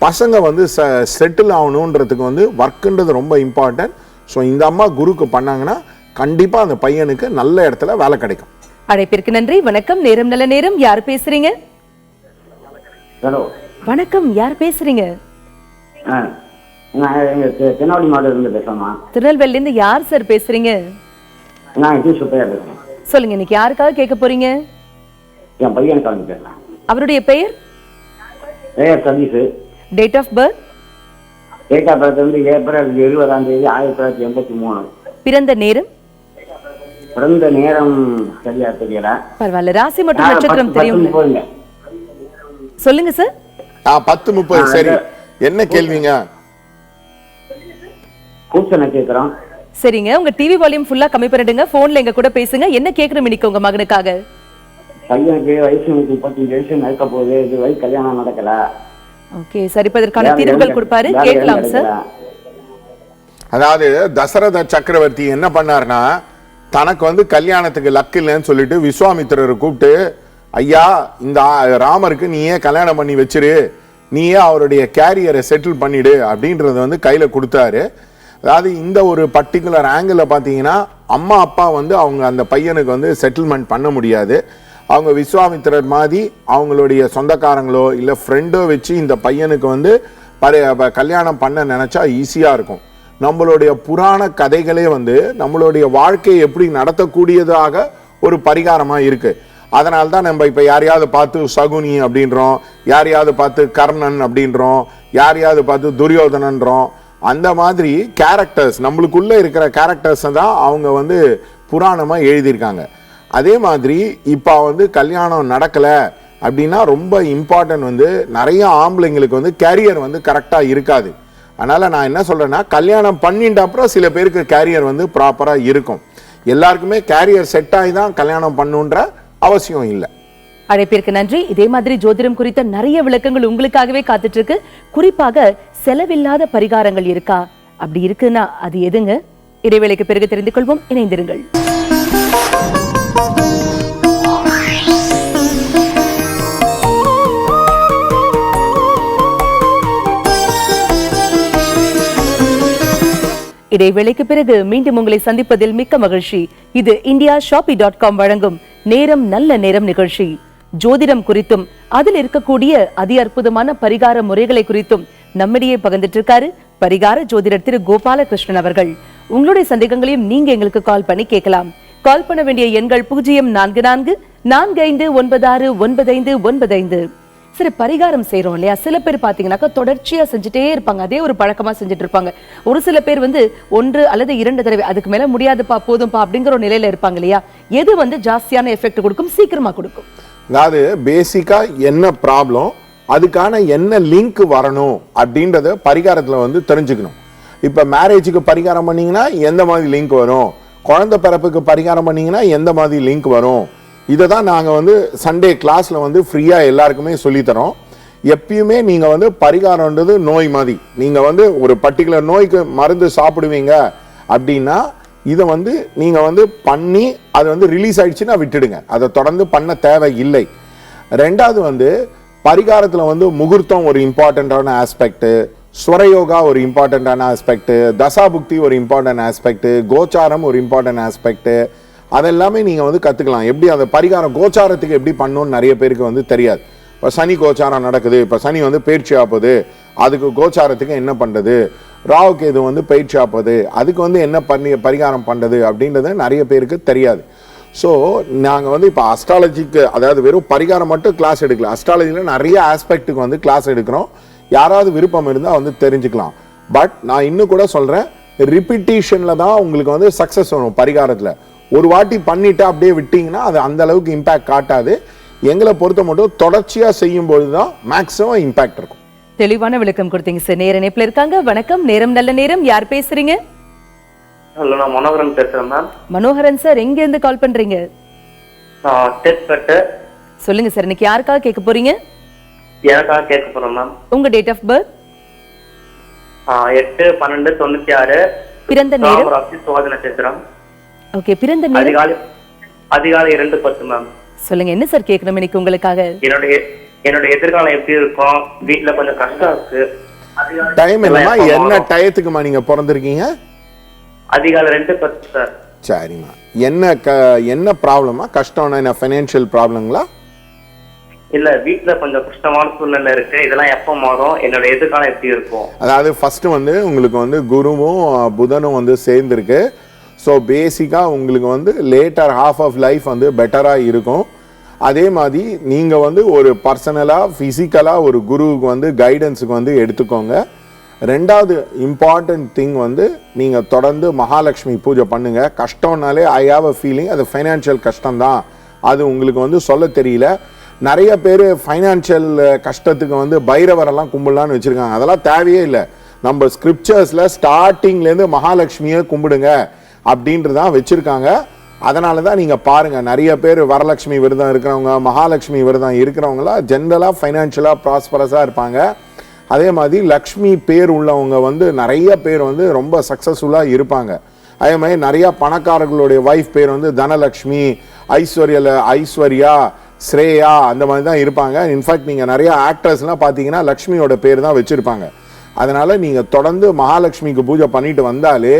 பசங்க வந்து செட்டில் ஆகணுன்றதுக்கு வந்து ஒர்க்குன்றது ரொம்ப இம்பார்ட்டன்ட். ஸோ இந்த அம்மா குருக்கு பண்ணாங்கன்னா கண்டிப்பாக அந்த பையனுக்கு நல்ல இடத்துல வேலை கிடைக்கும். அழைப்பிற்கு நன்றி. வணக்கம், நேரம் நல்ல நேரம். யார் பேசுறீங்க? ஹலோ, வணக்கம், யார் பேசுறீங்க? நான் திருநெல்வேலி மாவட்டத்திலிருந்து பேசுறேம்மா. திருநெல்வேலில இருந்து யார் சார் பேசுறீங்க? நான் டி சுப்பையா பேசுறேன். சொல்லுங்க, இன்னைக்கு யாருக்காக கேட்க போறீங்க? என் பையனுக்காக பேசுறேன். அவருடைய பெயர்? Satish. Date of birth? Date of birth வந்து ஏப்ரல் 20, 1983. பிறந்த நேரம்? பிறந்த நேரம் சரியா தெரியல. பரவாயில்ல, ராசி மற்றும் நட்சத்திரம் தெரியும். சொல்லுங்க சார். 10:30. சரி, என்ன கேள்விங்க? பூச நட்சத்திரம். சரிங்க, உங்க டிவி வால்யூம் ஃபுல்லா கம்மி பண்ணிடுங்க. போன்ல எங்க கூட பேசுங்க. என்ன கேக்குறோம் இன்னைக்கு உங்க மகனுக்காக? பையனுக்கு வயசு 35 வயசு நடக்க போகுது. இது வரை கல்யாணம் நடக்கல. ஓகே, சரி, இதற்கான தீர்வுகள் கொடுப்பாரு, கேட்கலாம் சார். அதாவது தசரத சக்கரவர்த்தி என்ன பண்ணாருன்னா, தனக்கு வந்து கல்யாணத்துக்கு லக்கு இல்லைன்னு சொல்லிட்டு விஸ்வாமித்திரரை கூப்பிட்டு, ஐயா இந்த ராமருக்கு நீயே கல்யாணம் பண்ணி வச்சிரு, நீயே அவருடைய கேரியரை செட்டில் பண்ணிடு அப்படின்றது வந்து கையில கொடுத்தாரு. அதாவது இந்த ஒரு பர்டிகுலர் ஆங்கிள் பார்த்தீங்கன்னா, அம்மா அப்பா வந்து அவங்க அந்த பையனுக்கு வந்து செட்டில்மெண்ட் பண்ண முடியாது. அவங்க விஸ்வாமித்திரர் மாதிரி அவங்களுடைய சொந்தக்காரங்களோ இல்லை ஃப்ரெண்டோ வச்சு இந்த பையனுக்கு வந்து கல்யாணம் பண்ண நினைச்சா ஈஸியா இருக்கும். நம்மளுடைய புராண கதைகளே வந்து நம்மளுடைய வாழ்க்கையை எப்படி நடத்தக்கூடியதாக ஒரு பரிகாரமா இருக்கு. அதனால தான் நம்ம இப்ப யாரையாவது பார்த்து சகுனி அப்படின்றோம், யாரையாவது பார்த்து கர்ணன் அப்படின்றோம், யாரையாவது பார்த்து துரியோதனன்றோம். அந்த மாதிரி கேரக்டர்ஸ், நம்மளுக்குள்ள இருக்கிற கேரக்டர்ஸ் தான் அவங்க வந்து புராணமா எழுதியிருக்காங்க. அதே மாதிரி இப்போ வந்து கல்யாணம் நடக்கல அப்படின்னா ரொம்ப இம்பார்ட்டன்ட் வந்து நிறைய ஆம்பளைங்களுக்கு வந்து கேரியர் வந்து கரெக்டா இருக்காது. அதனால நான் என்ன சொல்றேன்னா, கல்யாணம் பண்ணிட்ட அப்புறம் சில பேருக்கு கேரியர் வந்து ப்ராப்பரா இருக்கும். எல்லாருக்குமே கேரியர் செட் ஆகி தான் கல்யாணம் பண்ணுன்ற அவசியம் இல்லை. அழைப்பிற்கு நன்றி. இதே மாதிரி ஜோதிடம் குறித்த நிறைய விளக்கங்கள் உங்களுக்காகவே காத்துட்டு இருக்கு. குறிப்பாக செலவில்லாத பரிகாரங்கள் இருக்கா? அப்படி இருக்குன்னா அது எதுங்க? இடைவேளைக்கு பிறகு தெரிந்து கொள்வோம். இணைந்திருங்கள். இடைவேளைக்கு பிறகு மீண்டும் உங்களை சந்திப்பதில் மிக்க மகிழ்ச்சி. இது indiashopee.com வழங்கும் நேரம் நல்ல நேரம் நிகழ்ச்சி. ஜோதிடம் குறித்தும் அதில் இருக்கக்கூடிய அதி அற்புதமான பரிகார முறைகளை குறித்தும் நம்மிடையே பகிர்ந்துட்டு இருக்காரு பரிகார ஜோதிடர் திரு கோபாலகிருஷ்ணன் அவர்கள். உங்களுடைய சந்தேகங்களையும் நீங்க எங்களுக்கு கால் பண்ணி கேட்கலாம். கால் பண்ண வேண்டிய எண்கள் 0444459595. சரி, பரிகாரம் செய்யறோம் இல்லையா? சில பேர் பாத்தீங்கன்னாக்கா தொடர்ச்சியா செஞ்சுட்டே இருப்பாங்க, அதே ஒரு பழக்கமா செஞ்சுட்டு இருப்பாங்க. ஒரு சில பேர் வந்து 1 அல்லது 2 தடவை, அதுக்கு மேல முடியாதுப்பா போதும்பா அப்படிங்கிற ஒரு நிலையில இருப்பாங்க இல்லையா? எது வந்து ஜாஸ்தியான எஃபெக்ட் கொடுக்கும், சீக்கிரமா கொடுக்கும்? அதாவது பேசிக்கா என்ன ப்ராப்ளம், அதுக்கான என்ன லிங்க் வரணும் அப்படின்றத பரிகாரத்துல வந்து தெரிஞ்சுக்கணும். இப்ப மேரேஜுக்கு பரிகாரம் பண்ணீங்கன்னா எந்த மாதிரி லிங்க் வரும், குழந்தை பிறப்புக்கு பரிகாரம் பண்ணீங்கன்னா எந்த மாதிரி லிங்க் வரும், இதை தான் நாங்கள் வந்து சண்டே கிளாஸில் வந்து ஃப்ரீயாக எல்லாருக்குமே சொல்லித்தரோம். எப்பயுமே நீங்கள் வந்து பரிகாரம்ன்றது நோய் மாதிரி. நீங்கள் வந்து ஒரு பர்டிகுலர் நோய்க்கு மருந்து சாப்பிடுவீங்க அப்படின்னா இதை வந்து நீங்கள் வந்து பண்ணி அது வந்து ரிலீஸ் ஆயிடுச்சுன்னா விட்டுடுங்க, அதை தொடர்ந்து பண்ண தேவை இல்லை. ரெண்டாவது வந்து பரிகாரத்தில் வந்து முகூர்த்தம் ஒரு இம்பார்ட்டண்ட்டான ஆஸ்பெக்ட், ஸ்வரயோகா ஒரு இம்பார்ட்டண்ட்டான ஆஸ்பெக்ட், தசாபுக்தி ஒரு இம்பார்ட்டன்ட் ஆஸ்பெக்ட், கோச்சாரம் ஒரு இம்பார்ட்டன்ட் ஆஸ்பெக்ட், அதெல்லாமே நீங்கள் வந்து கற்றுக்கலாம். எப்படி அந்த பரிகாரம் கோச்சாரத்துக்கு எப்படி பண்ணணும்னு நிறைய பேருக்கு வந்து தெரியாது. இப்போ சனி கோச்சாரம் நடக்குது, இப்போ சனி வந்து பயிற்சி ஆகுது, அதுக்கு கோச்சாரத்துக்கு என்ன பண்ணுறது, ராவுக்கு இது வந்து பயிற்சி ஆகுது, அதுக்கு வந்து என்ன பரிகாரம் பண்ணுறது அப்படின்றது நிறைய பேருக்கு தெரியாது. ஸோ நாங்கள் வந்து இப்போ அஸ்ட்ராலஜிக்கு, அதாவது வெறும் பரிகாரம் மட்டும் கிளாஸ் எடுக்கல, அஸ்ட்ராலஜியில் நிறைய ஆஸ்பெக்ட்டுக்கு வந்து கிளாஸ் எடுக்கிறோம். யாராவது விருப்பம் இருந்தால் வந்து தெரிஞ்சுக்கலாம். பட் நான் இன்னும் கூட சொல்கிறேன், ரிப்பீட்டேஷனில் தான் உங்களுக்கு வந்து சக்ஸஸ் வரும். பரிகாரத்தில் ஒரு வாட்டி பண்ணிட்டு அப்படியே விட்டீங்கன்னா அது அந்த அளவுக்கு இம்பாக்ட் காட்டாது. எங்களை பொறுத்த மட்டும் தொடர்ச்சியா செய்யும் பொழுதுதான் மேக்ஸிமம் இம்பாக்ட் இருக்கும். தெளிவான விளக்கம் கொடுத்தீங்க சார். நேர இணைப்புல இருக்காங்க. வணக்கம், நேரம் நல்ல நேரம். யார் பேசுறீங்க? ஹலோ, நான் மனோகரன் பேசுறேன் மேம். மனோகரன் சார், எங்க இருந்து கால் பண்றீங்க? சொல்லுங்க சார், இன்னைக்கு யாருக்காக கேட்க போறீங்க? எனக்காக கேட்க போறேன் மேம். உங்க டேட் ஆஃப் பர்த்? 8/12/96. பிறந்த நேரம்? சுவாதி நட்சத்திரம். ஓகே, பிறந்த நேரம்? அதிகாலை 2:10 மேம். சொல்லுங்க, என்ன சார் கேட்கணும் இன்னைக்கு உங்களுக்காக? என்னோட எதிர்காலம் எப்படி இருக்கும், வீட்டுல கொஞ்சம் கஷ்டம் இருக்கு. டைம் என்னமா, என்ன டயத்துக்குமா நீங்க பிறந்திருக்கீங்க? அதிகாலை 2:10 சார். சரிம்மா. என்ன ப்ராப்ளமா? கஷ்டம்னா என்ன, ஃபைனான்ஷியல் ப்ராப்ளங்களா? இல்ல வீட்டுல கொஞ்சம் கஷ்டமான சூழ்நிலை இருக்கு. இதெல்லாம் எப்ப மாறும்? என்னோட எதிர்காலம் எப்படி இருக்கும்? அதாவது ஃபர்ஸ்ட் வந்து உங்களுக்கு வந்து குருவும் புதனும் வந்து சேர்ந்துருக்கு. ஸோ பேசிக்காக உங்களுக்கு வந்து லேட்டர் ஹாஃப் ஆஃப் லைஃப் வந்து பெட்டராக இருக்கும். அதே மாதிரி நீங்கள் வந்து ஒரு பர்சனலாக ஃபிசிக்கலாக ஒரு குருவுக்கு வந்து கைடன்ஸுக்கு வந்து எடுத்துக்கோங்க. ரெண்டாவது இம்பார்ட்டன்ட் திங் வந்து நீங்கள் தொடர்ந்து மகாலட்சுமி பூஜை பண்ணுங்கள். கஷ்டம்னாலே ஐ ஹாவ் அ ஃபீலிங் அது ஃபைனான்ஷியல் கஷ்டம்தான், அது உங்களுக்கு வந்து சொல்ல தெரியல. நிறைய பேர் ஃபைனான்ஷியல் கஷ்டத்துக்கு வந்து பைரவரெல்லாம் கும்பிடலான்னு வச்சுருக்காங்க. அதெல்லாம் தேவையே இல்லை. நம்ம ஸ்கிரிப்சர்ஸில் ஸ்டார்டிங்லேருந்து மகாலட்சுமியை கும்பிடுங்க அப்படின்றதான் வச்சுருக்காங்க. அதனால தான் நீங்கள் பாருங்கள், நிறைய பேர் வரலட்சுமி விரதம் இருக்கிறவங்க, மகாலட்சுமி விரதம் இருக்கிறவங்களாம் ஜென்ரலாக ஃபைனான்ஷியலாக ப்ராஸ்பரஸாக இருப்பாங்க. அதே மாதிரி லக்ஷ்மி பேர் உள்ளவங்க வந்து நிறைய பேர் வந்து ரொம்ப சக்ஸஸ்ஃபுல்லாக இருப்பாங்க. அதே மாதிரி நிறையா பணக்காரர்களுடைய ஒய்ஃப் பேர் வந்து தனலக்ஷ்மி, ஐஸ்வர்யா, ஸ்ரேயா அந்த மாதிரி தான் இருப்பாங்க. இன்ஃபேக்ட் நீங்கள் நிறையா ஆக்டர்ஸ்லாம் பார்த்தீங்கன்னா லக்ஷ்மியோட பேர் தான் வச்சுருப்பாங்க. அதனால் நீங்கள் தொடர்ந்து மகாலட்சுமிக்கு பூஜை பண்ணிட்டு வந்தாலே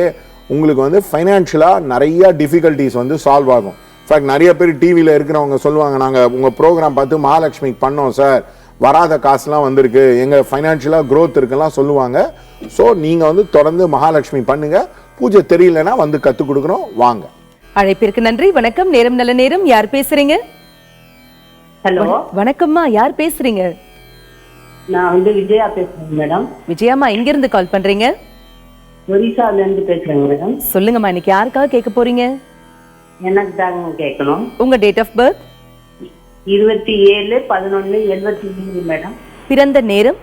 உங்களுக்கு வந்து ஃபைனான்ஷியலாக நிறைய டிஃபிகல்ட்டிஸ் வந்து சால்வ் ஆகும். இன்ஃபேக்ட் நிறைய பேர் டிவியில் இருக்கிறவங்க சொல்லுவாங்க, நாங்கள் உங்கள் ப்ரோக்ராம் பார்த்து மகாலட்சுமிக்கு பண்ணோம் சார், வராத காசுலாம் வந்திருக்கு, எங்கள் ஃபைனான்ஷியலாக க்ரோத் இருக்குலாம் சொல்லுவாங்க. ஸோ நீங்கள் வந்து தொடர்ந்து மகாலட்சுமி பண்ணுங்கள். பூஜை தெரியலன்னா வந்து கற்றுக் கொடுக்குறோம், வாங்க. அழைப்பிற்கு நன்றி. வணக்கம், நேரம் நல்ல நேரம். யார் பேசுறீங்க? ஹலோ, வணக்கம்மா, யார் பேசுறீங்க? நான் வந்து விஜயா பேசுறேன் மேடம். விஜயாமா, எங்க இருந்து கால் பண்றீங்க? ஒரிசால இருந்து பேசுறேங்க மேடம். சொல்லுங்கம்மா, இன்னைக்கு யாருக்காக கேட்க போறீங்க? எனக்கு தாங்க கேட்கணும். உங்க டேட் ஆஃப் பர்த்? 27/11/73 மேடம். பிறந்த நேரம்?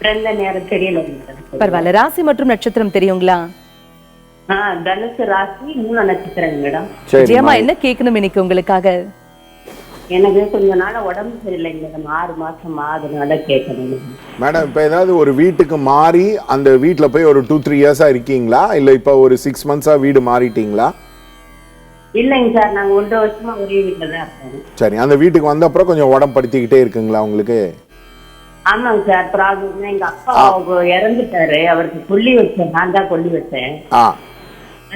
பிறந்த நேரம் தெரியல மேடம். பரவாயில்ல. ராசி மற்றும் நட்சத்திரம் தெரியுங்களா? தனுசு ராசி, 3 நட்சத்திரம் மேடம். விஜயம்மா, என்ன கேட்கணும் இன்னைக்கு உங்களுக்காக? எனக்கு கொஞ்ச நாள உடம்பு சரியில்லைங்க மேடம், 6 மாசம் அதனால கேட்கணும் மேடம். இப்போ ஏதாவது ஒரு வீட்டுக்கு மாறி அந்த வீட்டில் போய் ஒரு 2-3 இயர்ஸாக இருக்கீங்களா, இல்லை இப்போ ஒரு 6 மந்த்ஸாக வீடு மாறிட்டீங்களா? இல்லைங்க சார், நாங்க 1.5 வருஷமா ஒரே வீட்டில் தான் இருக்கோம். சரி, அந்த வீட்டுக்கு வந்த அப்புறம் கொஞ்சம் உடம்பு படுத்திக்கிட்டே இருக்குங்களா உங்களுக்கு? ஆமாங்க சார். ப்ராப்ளம் எங்க அப்பா இறந்துட்டாரு, அவருக்கு கொல்லி வச்சேன், நான் தான் கொல்லி வச்சேன்.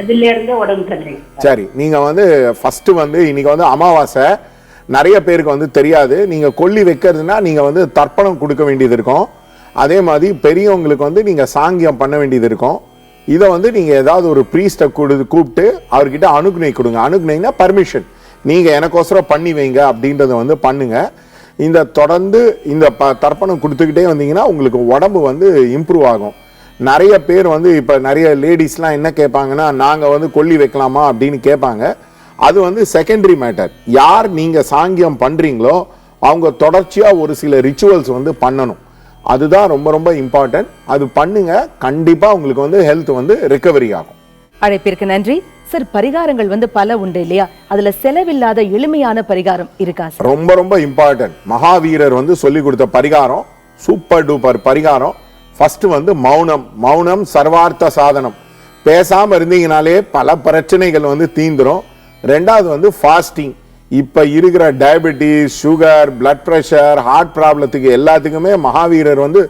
அதுல இருந்து உடம்பு சரியில்லைங்க. சரி, நீங்க வந்து ஃபர்ஸ்ட் வந்து இன்னைக்கு வந்து அமாவாசை, நிறைய பேருக்கு வந்து தெரியாது. நீங்க கொல்லி வைக்கிறதுனா நீங்க வந்து தர்ப்பணம் கொடுக்க வேண்டியது இருக்கும். அதே மாதிரி பெரியவங்களுக்கு வந்து நீங்க சாங்கியம் பண்ண வேண்டியது இருக்கும். இதை வந்து நீங்க ஏதாவது ஒரு ப்ரீஸ்டை கூப்பிட்டு அவர்கிட்ட அனுக்னை கொடுங்க. அனுக்னைனா பர்மிஷன், நீங்க எனக்கோசரம் பண்ணி வைங்க அப்படின்றத வந்து பண்ணுங்க. இந்த தொடர்ந்து இந்த தர்ப்பணம் கொடுத்துக்கிட்டே வந்தீங்கன்னா உங்களுக்கு உடம்பு வந்து இம்ப்ரூவ் ஆகும். நிறைய பேர் வந்து இப்போ நிறைய லேடிஸ்லாம் என்ன கேட்பாங்கன்னா, நாங்கள் வந்து கொல்லி வைக்கலாமா அப்படின்னு கேட்பாங்க. அது வந்து செகண்டரி மேட்டர். யார் நீங்கள் சாங்கியம் பண்ணுறீங்களோ அவங்க தொடர்ச்சியாக ஒரு சில ரிச்சுவல்ஸ் வந்து பண்ணணும். அதுதான் ரொம்ப ரொம்ப இம்பார்ட்டன்ட். அது பண்ணுங்க, கண்டிப்பாக உங்களுக்கு வந்து ஹெல்த் வந்து ரிகவரி ஆகும். அழைப்பிற்கு நன்றி சார். பரிகாரங்கள் வந்து பல உண்டு இல்லையா, அதுல செலவில்லாத எளிமையான பரிகாரம் இருக்கா சார்? ரொம்ப ரொம்ப இம்பார்ட்டன்ட். மகாவீரர் வந்து சொல்லி கொடுத்த பரிகாரம் சூப்பர் டூப்பர் பரிகாரம். ஃபர்ஸ்ட் வந்து மௌனம். மௌனம் சர்வார்த்த சாதனம். பேசாம இருந்தீங்கனாலே பல பிரச்சனைகள் வந்து தீந்துரும். ரெண்டாவது வந்து ஃபாஸ்டிங். இப்ப இருக்கிற diabetes, sugar, blood pressure, heart ப்ராப்ளத்துக்கு எல்லாத்துக்குமே மகாவீரர் வந்து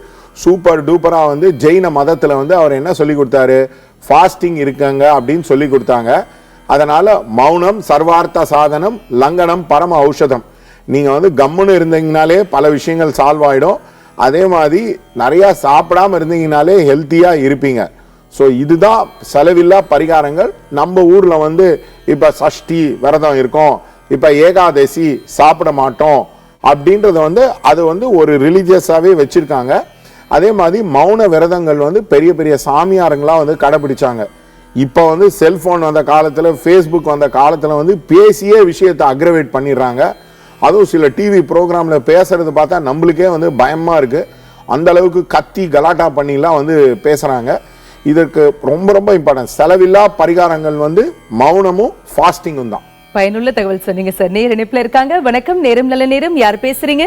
சூப்பர் டூப்பரா வந்து ஜெயின மதத்துல வந்து அவர் என்ன சொல்லி கொடுத்தாரு, ஃபாஸ்டிங் இருக்காங்க அப்படின்னு சொல்லி கொடுத்தாங்க. அதனால மௌனம் சர்வார்த்த சாதனம், லங்கனம் பரம ஔஷதம். நீங்க வந்து கம்முன்னு இருந்தீங்கனாலே பல விஷயங்கள் சால்வ் ஆயிடும். அதே மாதிரி நிறைய சாப்பிடாம இருந்தீங்கனாலே ஹெல்த்தியா இருப்பீங்க. ஸோ இதுதான் செலவில்லா பரிகாரங்கள். நம்ம ஊர்ல வந்து இப்ப சஷ்டி விரதம் இருக்கும், இப்ப ஏகாதசி சாப்பிட மாட்டோம் அப்படின்றத வந்து அது வந்து ஒரு ரிலீஜியஸாவே வச்சிருக்காங்க. அதே மாதிரி மௌன விரதங்கள் வந்து பெரிய பெரிய சாமியாருங்களாம் வந்து கடைபிடிச்சாங்க. இப்போ வந்து செல்போன் வந்த காலத்தில், ஃபேஸ்புக் வந்த காலத்தில் வந்து பேசியே விஷயத்தை அக்ரவேட் பண்ணிடுறாங்க. அதுவும் சில டிவி ப்ரோக்ராம்ல பேசுறது பார்த்தா நம்மளுக்கே வந்து பயமா இருக்கு. அந்த அளவுக்கு கத்தி கலாட்டா பண்ணிலாம் வந்து பேசுறாங்க. இதற்கு ரொம்ப ரொம்ப இம்பார்ட்டன்ட் செலவில்லா பரிகாரங்கள் வந்து மௌனமும் ஃபாஸ்டிங்கும் தான். பயனுள்ள தகவல் சொன்னீங்க சார். நேர இணைப்புல இருக்காங்க. வணக்கம், நேரம் நல்ல நேரம். யார் பேசுறீங்க?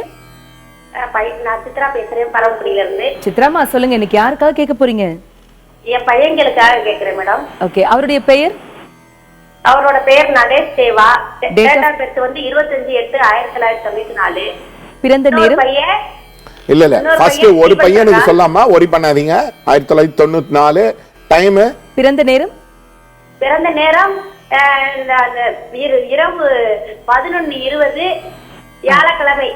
நான் சித்ரா பேசுறேன், பரமக்குடியில இருந்து. சித்ராமா, சொல்லுங்க, இன்னைக்கு யாருக்காக கேட்க போறீங்க? என் பையன்களுக்காக கேக்குறேன் மேடம். ஓகே, அவருடைய பெயர்? அவரோட பெயர் நடேஷ் தேவா. டேட் ஆஃப் பர்த் வந்து 25/8/1994. பிறந்த நேரம்? இல்ல ஃபர்ஸ்ட் ஒரு பையனுக்கு சொல்லாமா, ஒரி பண்ணாதீங்க. 1994. டைம்? பிறந்த நேரம்? பிறந்த நேரம் இரவு 11:20 வியாழக்கிழமை.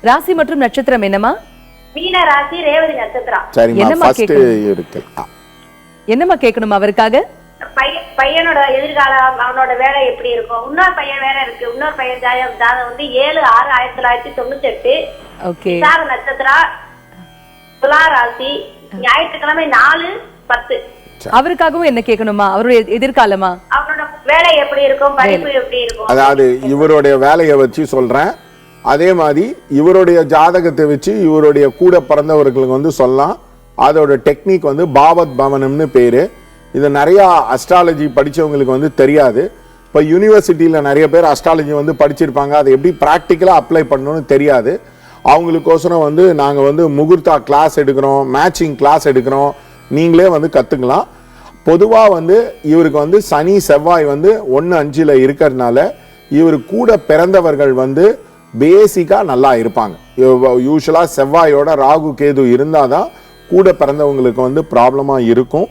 ராசி மற்றும் நட்சத்திரம் என்னமா? மீன ராசி, ரேவதி நட்சத்திரம். என்னமா கேட்கணும் அவருக்காக? பையனோட எதிர்காலம், அவனோட வேலை எப்படி இருக்கும். இன்னொரு பையன் வேற இருக்கு. இன்னொரு பையன் ஜாதகம் வந்து 7/6/1998 விசாக நட்சத்திரம், துலா ராசி, ஞாயிற்றுக்கிழமை 4:10. அவருக்காகவும் என்ன கேட்கணுமா? அவருடைய எதிர்காலமா? அவனோட வேலை எப்படி இருக்கும், படிப்பு எப்படி இருக்கும். அதாவது இவருடைய வேலையை வச்சு சொல்றேன். அதே மாதிரி இவருடைய ஜாதகத்தை வச்சு இவருடைய கூட பிறந்தவர்களுக்கு வந்து சொல்லலாம். அதோட டெக்னிக் வந்து பாவத் பவனம்னு பேரு. இது நிறையா அஸ்ட்ராலஜி படித்தவங்களுக்கு வந்து தெரியாது. இப்போ யூனிவர்சிட்டியில் நிறைய பேர் அஸ்ட்ராலஜி வந்து படிச்சிருப்பாங்க, அதை எப்படி ப்ராக்டிக்கலாக அப்ளை பண்ணணும்னு தெரியாது. அவங்களுக்கோசரம் வந்து நாங்கள் வந்து முகூர்த்தா கிளாஸ் எடுக்கிறோம், மேட்சிங் கிளாஸ் எடுக்கிறோம், நீங்களே வந்து கற்றுக்கலாம். பொதுவாக வந்து இவருக்கு வந்து சனி செவ்வாய் வந்து 1-5 இருக்கிறதுனால இவர் கூட பிறந்தவர்கள் வந்து பேசிக்காக நல்லா இருப்பாங்க. யூஸ்வலாக செவ்வாயோட ராகு கேது இருந்தால் தான் கூட பிறந்தவங்களுக்கு வந்து ப்ராப்ளமாக இருக்கும்.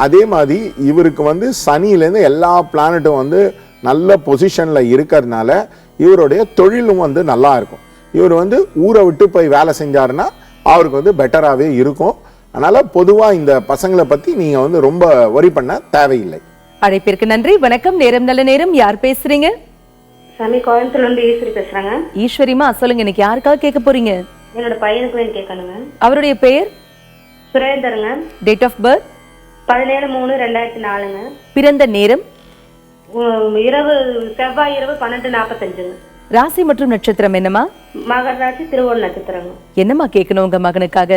அதே மாதிரி இவருக்கு வந்து சனியிலேருந்து எல்லா பிளானட்டும் வந்து நல்ல பொசிஷனில் இருக்கிறதுனால இவருடைய தொழிலும் வந்து நல்லா இருக்கும். இவர் வந்து ஊரை விட்டு போய் வேலை செஞ்சாருன்னா அவருக்கு வந்து பெட்டராகவே இருக்கும். அதனால் பொதுவாக இந்த பசங்களை பற்றி நீங்கள் வந்து ரொம்ப வரி பண்ண தேவையில்லை. அழைப்பிற்கு நன்றி. வணக்கம். நேரம் நல்ல நேரம். யார் பேசுறீங்க? சாமி, கோயம்புத்தூர்ல இருந்து ஈஸ்வரி பேசுறாங்க. ஈஸ்வரிமா, சொல்லுங்க, இன்னைக்கு யாருக்காக கேட்க போறீங்க? என்னோட பையனுக்கு வேணும் கேட்கணுங்க. அவருடைய பெயர்? சுரேந்தருங்க. Date of birth? 17/3/2004. பிறந்த நேரம்? செவ்வாய் இரவு 12:45. ராசி மற்றும் நட்சத்திரம் என்னமா? மகர ராசி, திருவோண நட்சத்திரம். என்னமா கேட்கணும் உங்க மகனுக்காக?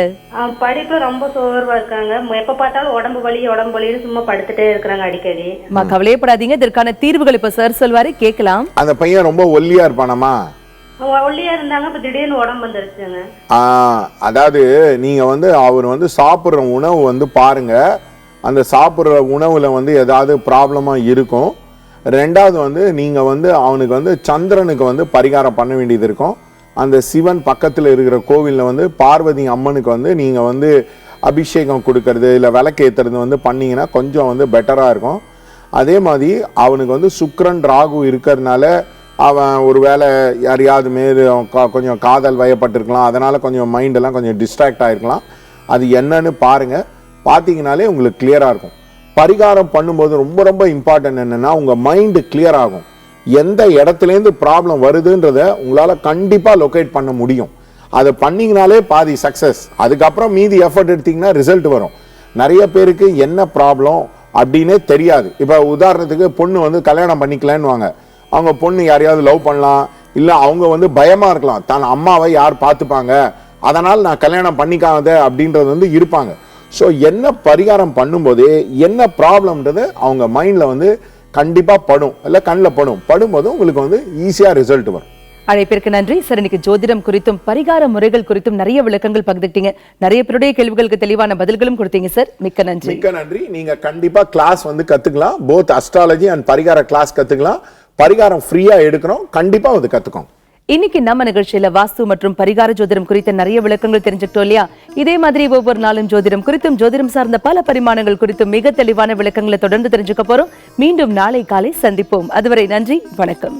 படிப்புல ரொம்ப சோர்வா இருக்காங்க. எப்ப பார்த்தாலும் உடம்பு வலின்னு சும்மா படுத்துட்டே இருக்கிறாங்க அடிக்கடி. கவலையப்படாதீங்க, இதற்கான தீர்வுகள் இப்ப சார் சொல்வாரு, கேட்கலாம். அந்த பையன் ரொம்ப ஒல்லியா இருப்பானமா? ஒல்லியா இருந்தாங்க, இப்ப திடீர்னு உடம்பு வந்துருச்சுங்க. அதாவது நீங்க வந்து அவர் வந்து சாப்பிட்ற உணவு வந்து பாருங்க, அந்த சாப்பிட்ற உணவுல வந்து ஏதாவது ப்ராப்ளமா இருக்கும். ரெண்டாவது வந்து நீங்கள் வந்து அவனுக்கு வந்து சந்திரனுக்கு வந்து பரிகாரம் பண்ண வேண்டியது இருக்கும். அந்த சிவன் பக்கத்தில் இருக்கிற கோவிலில் வந்து பார்வதி அம்மனுக்கு வந்து நீங்கள் வந்து அபிஷேகம் கொடுக்கறது இல்லை விளக்கேற்றுறது வந்து பண்ணிங்கன்னா கொஞ்சம் வந்து பெட்டராக இருக்கும். அதே மாதிரி அவனுக்கு வந்து சுக்கிரன் ராகு இருக்கிறதுனால அவன் ஒரு வேளை யாரையாவது மேலே கொஞ்சம் காதல் வயப்பட்டிருக்கலாம், அதனால் கொஞ்சம் மைண்டெல்லாம் கொஞ்சம் டிஸ்ட்ராக்ட் ஆகிருக்கலாம். அது என்னன்னு பாருங்கள், பார்த்தீங்கனாலே உங்களுக்கு கிளியராக இருக்கும். பரிகாரம் பண்ணும்போது ரொம்ப ரொம்ப இம்பார்ட்டன்ட் என்னென்னா உங்கள் மைண்டு கிளியர் ஆகும். எந்த இடத்துலேருந்து ப்ராப்ளம் வருதுன்றத உங்களால் கண்டிப்பாக லொக்கேட் பண்ண முடியும். அதை பண்ணிங்கனாலே பாதி சக்ஸஸ். அதுக்கப்புறம் மீதி எஃபர்ட் எடுத்திங்கன்னா ரிசல்ட் வரும். நிறைய பேருக்கு என்ன ப்ராப்ளம் அப்படின்னே தெரியாது. இப்போ உதாரணத்துக்கு பொண்ணு வந்து கல்யாணம் பண்ணிக்கலான்னு வாங்க, அவங்க பொண்ணு யாரையாவது லவ் பண்ணலாம், இல்லை அவங்க வந்து பயமாக இருக்கலாம், தன் அம்மாவை யார் பார்த்துப்பாங்க, அதனால் நான் கல்யாணம் பண்ணிக்காத அப்படின்றது வந்து இருப்பாங்க. ஸோ என்ன பரிகாரம் பண்ணும்போதே என்ன ப்ராப்ளம்ன்றது அவங்க மைண்டில் வந்து கண்டிப்பாக படும், இல்லை கண்ணில் படும்போது உங்களுக்கு வந்து ஈஸியாக ரிசல்ட் வரும். அழைப்பிற்கு நன்றி சார். இன்னைக்கு ஜோதிடம் குறித்தும் பரிகார முறைகள் குறித்தும் நிறைய விளக்கங்கள் பகிர்ந்துட்டீங்க. நிறைய பேருடைய கேள்விகளுக்கு தெளிவான பதில்களும் கொடுத்தீங்க சார். மிக்க நன்றி. மிக்க நன்றி. நீங்க கண்டிப்பா கிளாஸ் வந்து கத்துக்கலாம். போத் அஸ்ட்ராலஜி அண்ட் பரிகார கிளாஸ் கத்துக்கலாம். பரிகாரம் ஃப்ரீயா எடுக்கிறோம், கண்டிப்பா வந்து கத்துக்கோங்க. இன்னைக்கு நம்ம நிகழ்ச்சியில வாஸ்து மற்றும் பரிகார ஜோதிடம் குறித்த நிறைய விளக்கங்கள் தெரிஞ்சுக்கிட்டோம் இல்லையா? இதே மாதிரி ஒவ்வொரு நாளும் ஜோதிடம் குறித்தும் ஜோதிடம் சார்ந்த பல பரிமாணங்கள் குறித்தும் மிக தெளிவான விளக்கங்களை தொடர்ந்து தெரிஞ்சுக்க போறோம். மீண்டும் நாளை காலை சந்திப்போம். அதுவரை நன்றி, வணக்கம்.